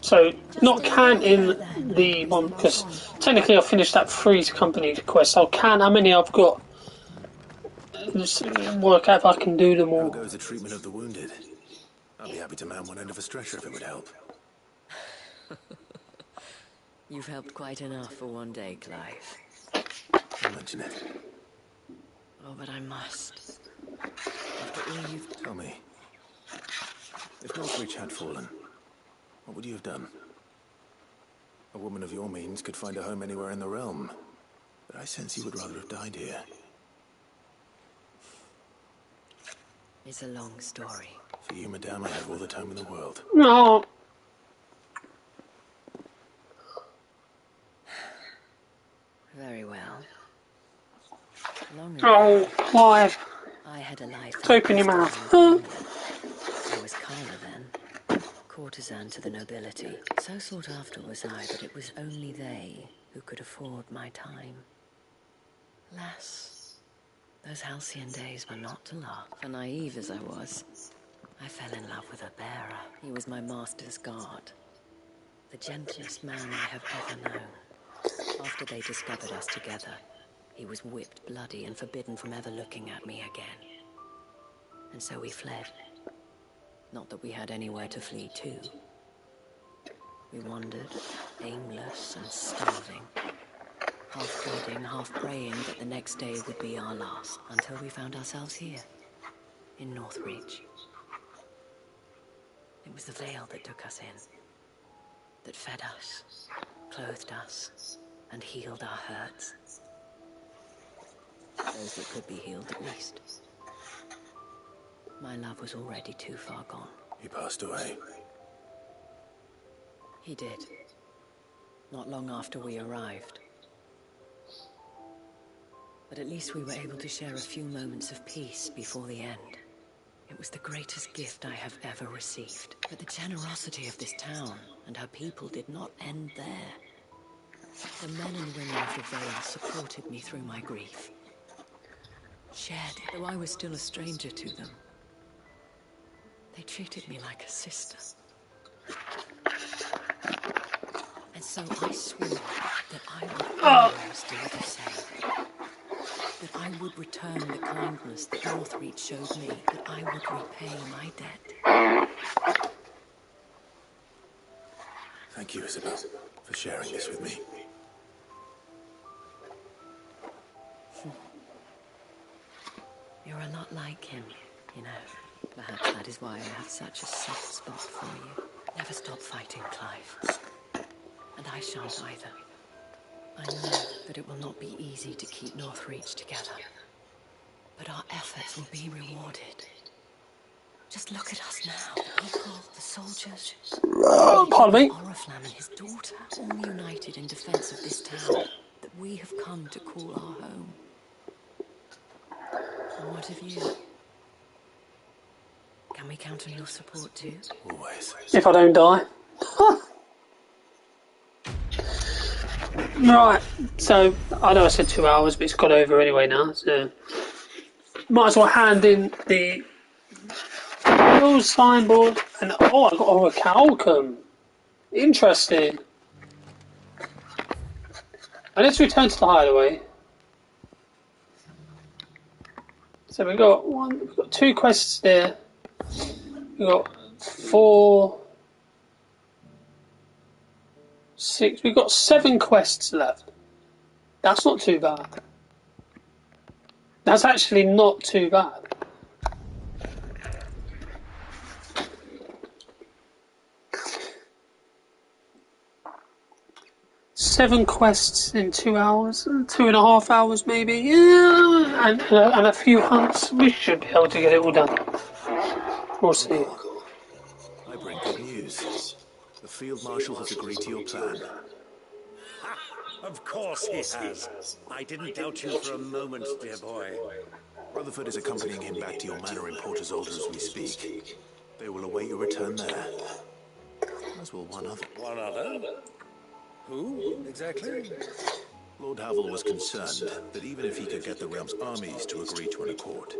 Speaker 1: So, not counting the one, because technically I've finished that Freeze Company quest. I'll count how many I've got. Just work out if I can do them
Speaker 2: How
Speaker 1: all.
Speaker 2: goes the treatment of the wounded? I'd be happy to man one end of a stretcher if it would help.
Speaker 9: You've helped quite enough for one day, Clive.
Speaker 2: Don't mention it.
Speaker 9: Oh, but I must. After all you've...
Speaker 2: Tell me, if Northreach had fallen, what would you have done? A woman of your means could find a home anywhere in the realm, but I sense you would rather have died here.
Speaker 9: It's a long story.
Speaker 2: For you, madame, I have all the time in the world.
Speaker 1: No.
Speaker 9: Very well. Long
Speaker 1: Oh,
Speaker 9: ago,
Speaker 1: Clive.
Speaker 9: I had a life.
Speaker 1: Open your mouth.
Speaker 9: I was Carla then, courtesan to the nobility. So sought after was I that it was only they who could afford my time. Alas, those halcyon days were not to last. For naive as I was, I fell in love with a bearer. He was my master's guard, the gentlest man I have ever known. After they discovered us together, he was whipped bloody and forbidden from ever looking at me again. And so we fled. Not that we had anywhere to flee to. We wandered, aimless and starving. Half dreading, half praying that the next day would be our last, until we found ourselves here, in Northreach. It was the veil that took us in, that fed us, clothed us, and healed our hurts. Those that could be healed at least. My love was already too far gone.
Speaker 2: He passed away.
Speaker 9: He did. Not long after we arrived. But at least we were able to share a few moments of peace before the end. It was the greatest gift I have ever received. But the generosity of this town and her people did not end there. The men and women of the Vale supported me through my grief. Shared, though I was still a stranger to them. They treated me like a sister. And so I swore That I would always do the same. That I would return the kindness that Northreach showed me. That I would repay my debt.
Speaker 2: Thank you, Isabel, for sharing this with me.
Speaker 9: You're a lot like him, you know. Perhaps that is why I have such a soft spot for you. Never stop fighting, Clive. And I shan't either. I know that it will not be easy to keep Northreach together. But our efforts will be rewarded. Just look at us now. The people, the soldiers.
Speaker 1: Pardon me?
Speaker 9: Oriflamme and his daughter, all united in defense of this town that we have come to call our home. And what of you? Can we count on your support too?
Speaker 2: Always.
Speaker 1: If I don't die. Right, so I know I said 2 hours, but it's gone over anyway now, so might as well hand in the signboard and oh, I got a Calcum. Interesting. And let's return to the hideaway. So we've got 2 quests there. We've got 4, 6. We've got 7 quests left. That's not too bad. That's actually not too bad. Seven quests in 2 hours, 2.5 hours maybe, yeah, and a few hunts. We should be able to get it all done. We'll see.
Speaker 2: I bring good news. The Field Marshal has agreed to your plan.
Speaker 7: Ha! Of course he has. I didn't doubt you for a moment, dear boy.
Speaker 2: Rutherford is accompanying him back to your manor in Porter's Alder as we speak. They will await your return there. As will one other.
Speaker 7: One other? Who, exactly?
Speaker 2: Lord Havel was concerned that even if he could get the realm's armies to agree to an accord,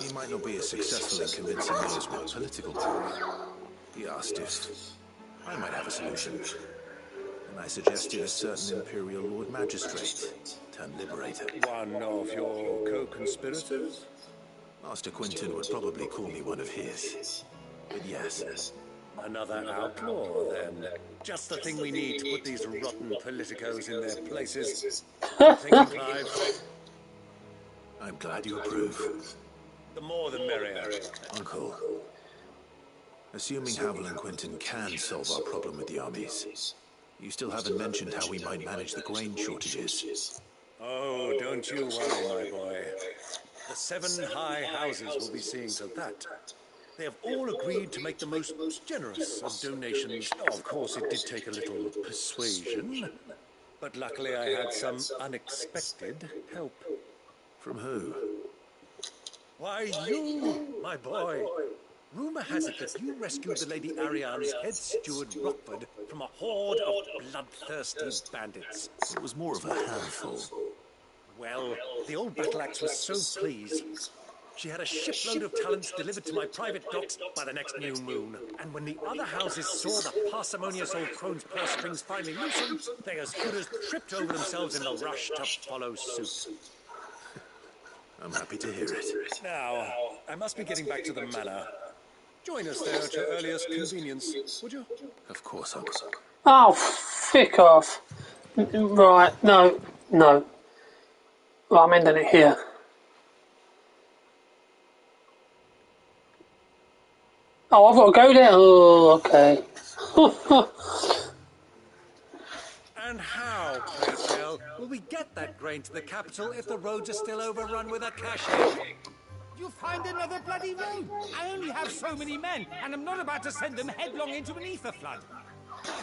Speaker 2: he might not be as successful in convincing those with political power. He asked if I might have a solution, and I suggested a certain Imperial Lord Magistrate turned Liberator.
Speaker 7: One of your co-conspirators?
Speaker 2: Master Quinton would probably call me one of his, but yes.
Speaker 7: Another outlaw, then. Just the thing we need to put these rotten politicos in their places. Thinking, Clive?
Speaker 2: I'm glad you approve.
Speaker 7: The more the merrier.
Speaker 2: Uncle, assuming Havel and Quinton can solve our problem with the armies, you still haven't mentioned how we might manage the grain shortages.
Speaker 7: Oh, don't you worry, my boy. The 7 high houses will be seeing to that. They have all agreed to make the most generous of donations. Of course, it did take a little persuasion, but luckily I had some unexpected help.
Speaker 2: From who?
Speaker 7: Why, you, my boy. Rumor has it that you rescued the Lady Ariane's head steward, Rockford, from a horde of bloodthirsty bandits.
Speaker 2: It was more of a handful.
Speaker 7: Well, the old battle axe was so pleased. She had a shipload of talents delivered to my private docks by the next new moon. And when the other houses saw the parsimonious old crone's purse strings finally loosened, they as good as tripped over themselves in the rush to follow suit.
Speaker 2: I'm happy to hear it.
Speaker 7: Now, I must be getting back to the manor. Join us there at your earliest convenience, would you?
Speaker 2: Of course, Uncle.
Speaker 1: Oh, fick off. Right, no. Well, I'm ending it here. Oh, I've got to go there? Oh, okay.
Speaker 7: And how, pray tell, will we get that grain to the capital if the roads are still overrun with a caching?
Speaker 20: You find another bloody road. I only have so many men, and I'm not about to send them headlong into an ether flood.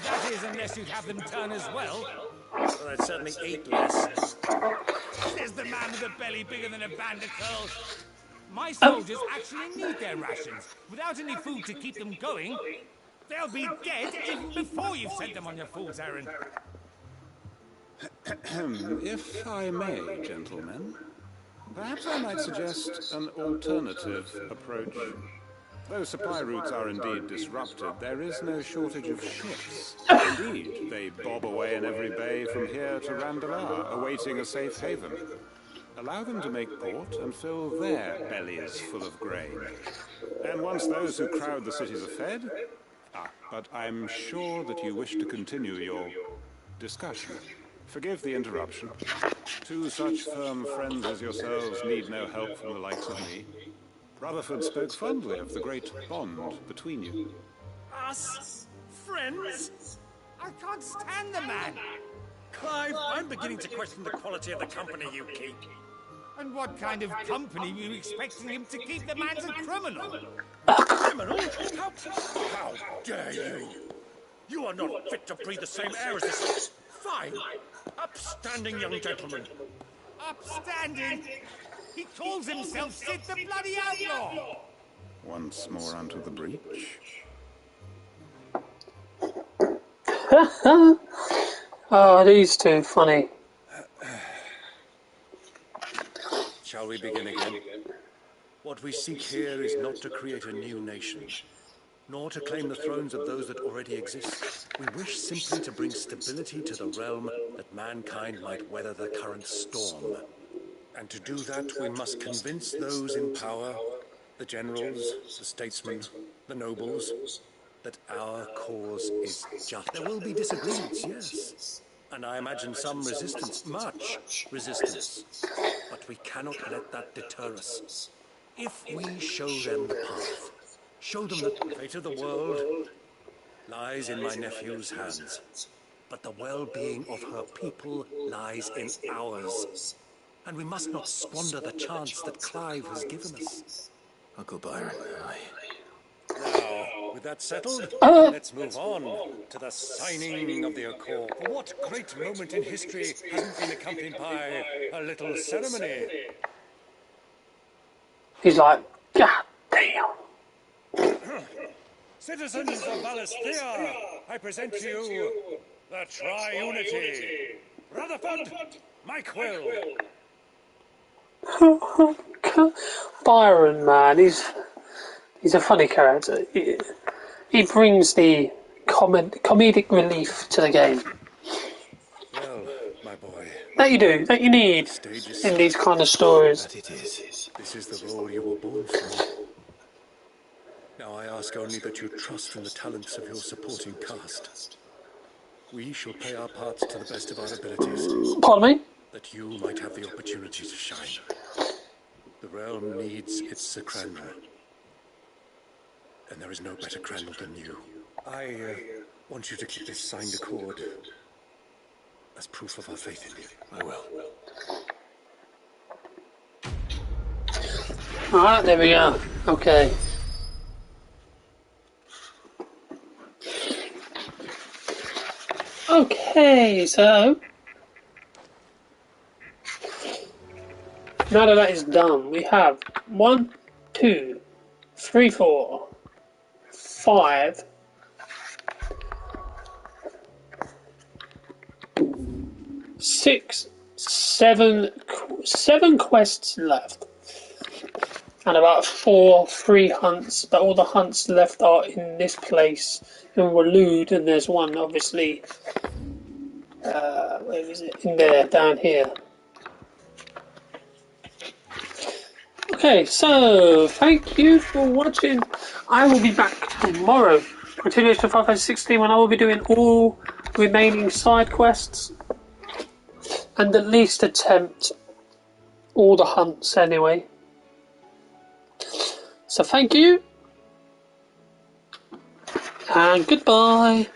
Speaker 20: That is, unless you'd have them turn as well.
Speaker 7: Well, I'd certainly eat less.
Speaker 20: There's the man with a belly bigger than a band of curls. My soldiers actually need their rations. Without any food to keep them going, they'll be dead even before you've sent them on your fool's errand.
Speaker 21: If I may, gentlemen, perhaps I might suggest an alternative approach. Though supply routes are indeed disrupted, there is no shortage of ships. Indeed, they bob away in every bay from here to Randalar, awaiting a safe haven. Allow them to make port and fill their bellies full of grain. And once those who crowd the cities are fed... but I'm sure that you wish to continue your discussion. Forgive the interruption. Two such firm friends as yourselves need no help from the likes of me. Rutherford spoke fondly of the great bond between you.
Speaker 20: Us? Friends? I can't stand the man!
Speaker 7: Clive, I'm beginning to question the quality of the company you keep.
Speaker 20: And what kind of company were you expecting him to keep? The man's a criminal!
Speaker 7: Criminal? How dare you? You are not fit to breathe the same air as this fine, upstanding young gentleman.
Speaker 20: Upstanding? He calls himself Sid the Bloody Outlaw!
Speaker 21: Once more onto the breach.
Speaker 1: Oh, these two funny.
Speaker 7: Shall we begin again? What we seek here is not to create a new nation, nor to claim the thrones of those that already exist. We wish simply to bring stability to the realm that mankind might weather the current storm. And to do that, we must convince those in power, the generals, the statesmen, the nobles, that our cause is just. There will be disagreements, yes. And I imagine some resistance, much resistance. But we cannot let that deter us. If we show them the path, show them that the fate of the world lies in my nephew's hands, but the well-being of her people lies in ours. And we must not squander the chance that Clive has given us.
Speaker 2: Uncle Byron,
Speaker 7: Now, with that settled, let's move on to the signing of the Accord. For what great moment in history hasn't been accompanied by a little ceremony?
Speaker 1: He's like, God damn.
Speaker 7: Citizens of Valisthea, I present to you the Tri-Unity. Rutherford, Mike Will.
Speaker 1: Byron, man, he's a funny character. He brings the comedic relief to the game.
Speaker 7: Well, my boy.
Speaker 1: That you do, that you need in these kind of stories.
Speaker 7: That it is. This is the role you were born for. Now I ask only that you trust in the talents of your supporting cast. We shall play our parts to the best of our abilities.
Speaker 1: Pardon me?
Speaker 7: That you might have the opportunity to shine. The realm needs its Sir Cranmer. And there is no better Crandall than you. I want you to keep this signed accord as proof of our faith in you.
Speaker 2: I will.
Speaker 1: Alright, there we go. Okay. Okay, so now that that is done, we have 1, 2, 3, 4, 5, 6, 7 quests left, and about 3 hunts. But all the hunts left are in this place in Waloed, and there's one obviously. Where is it? In there, down here. Okay, so thank you for watching. I will be back tomorrow. Continuation of Final Fantasy 16 when I will be doing all remaining side quests and at least attempt all the hunts anyway. So thank you and goodbye.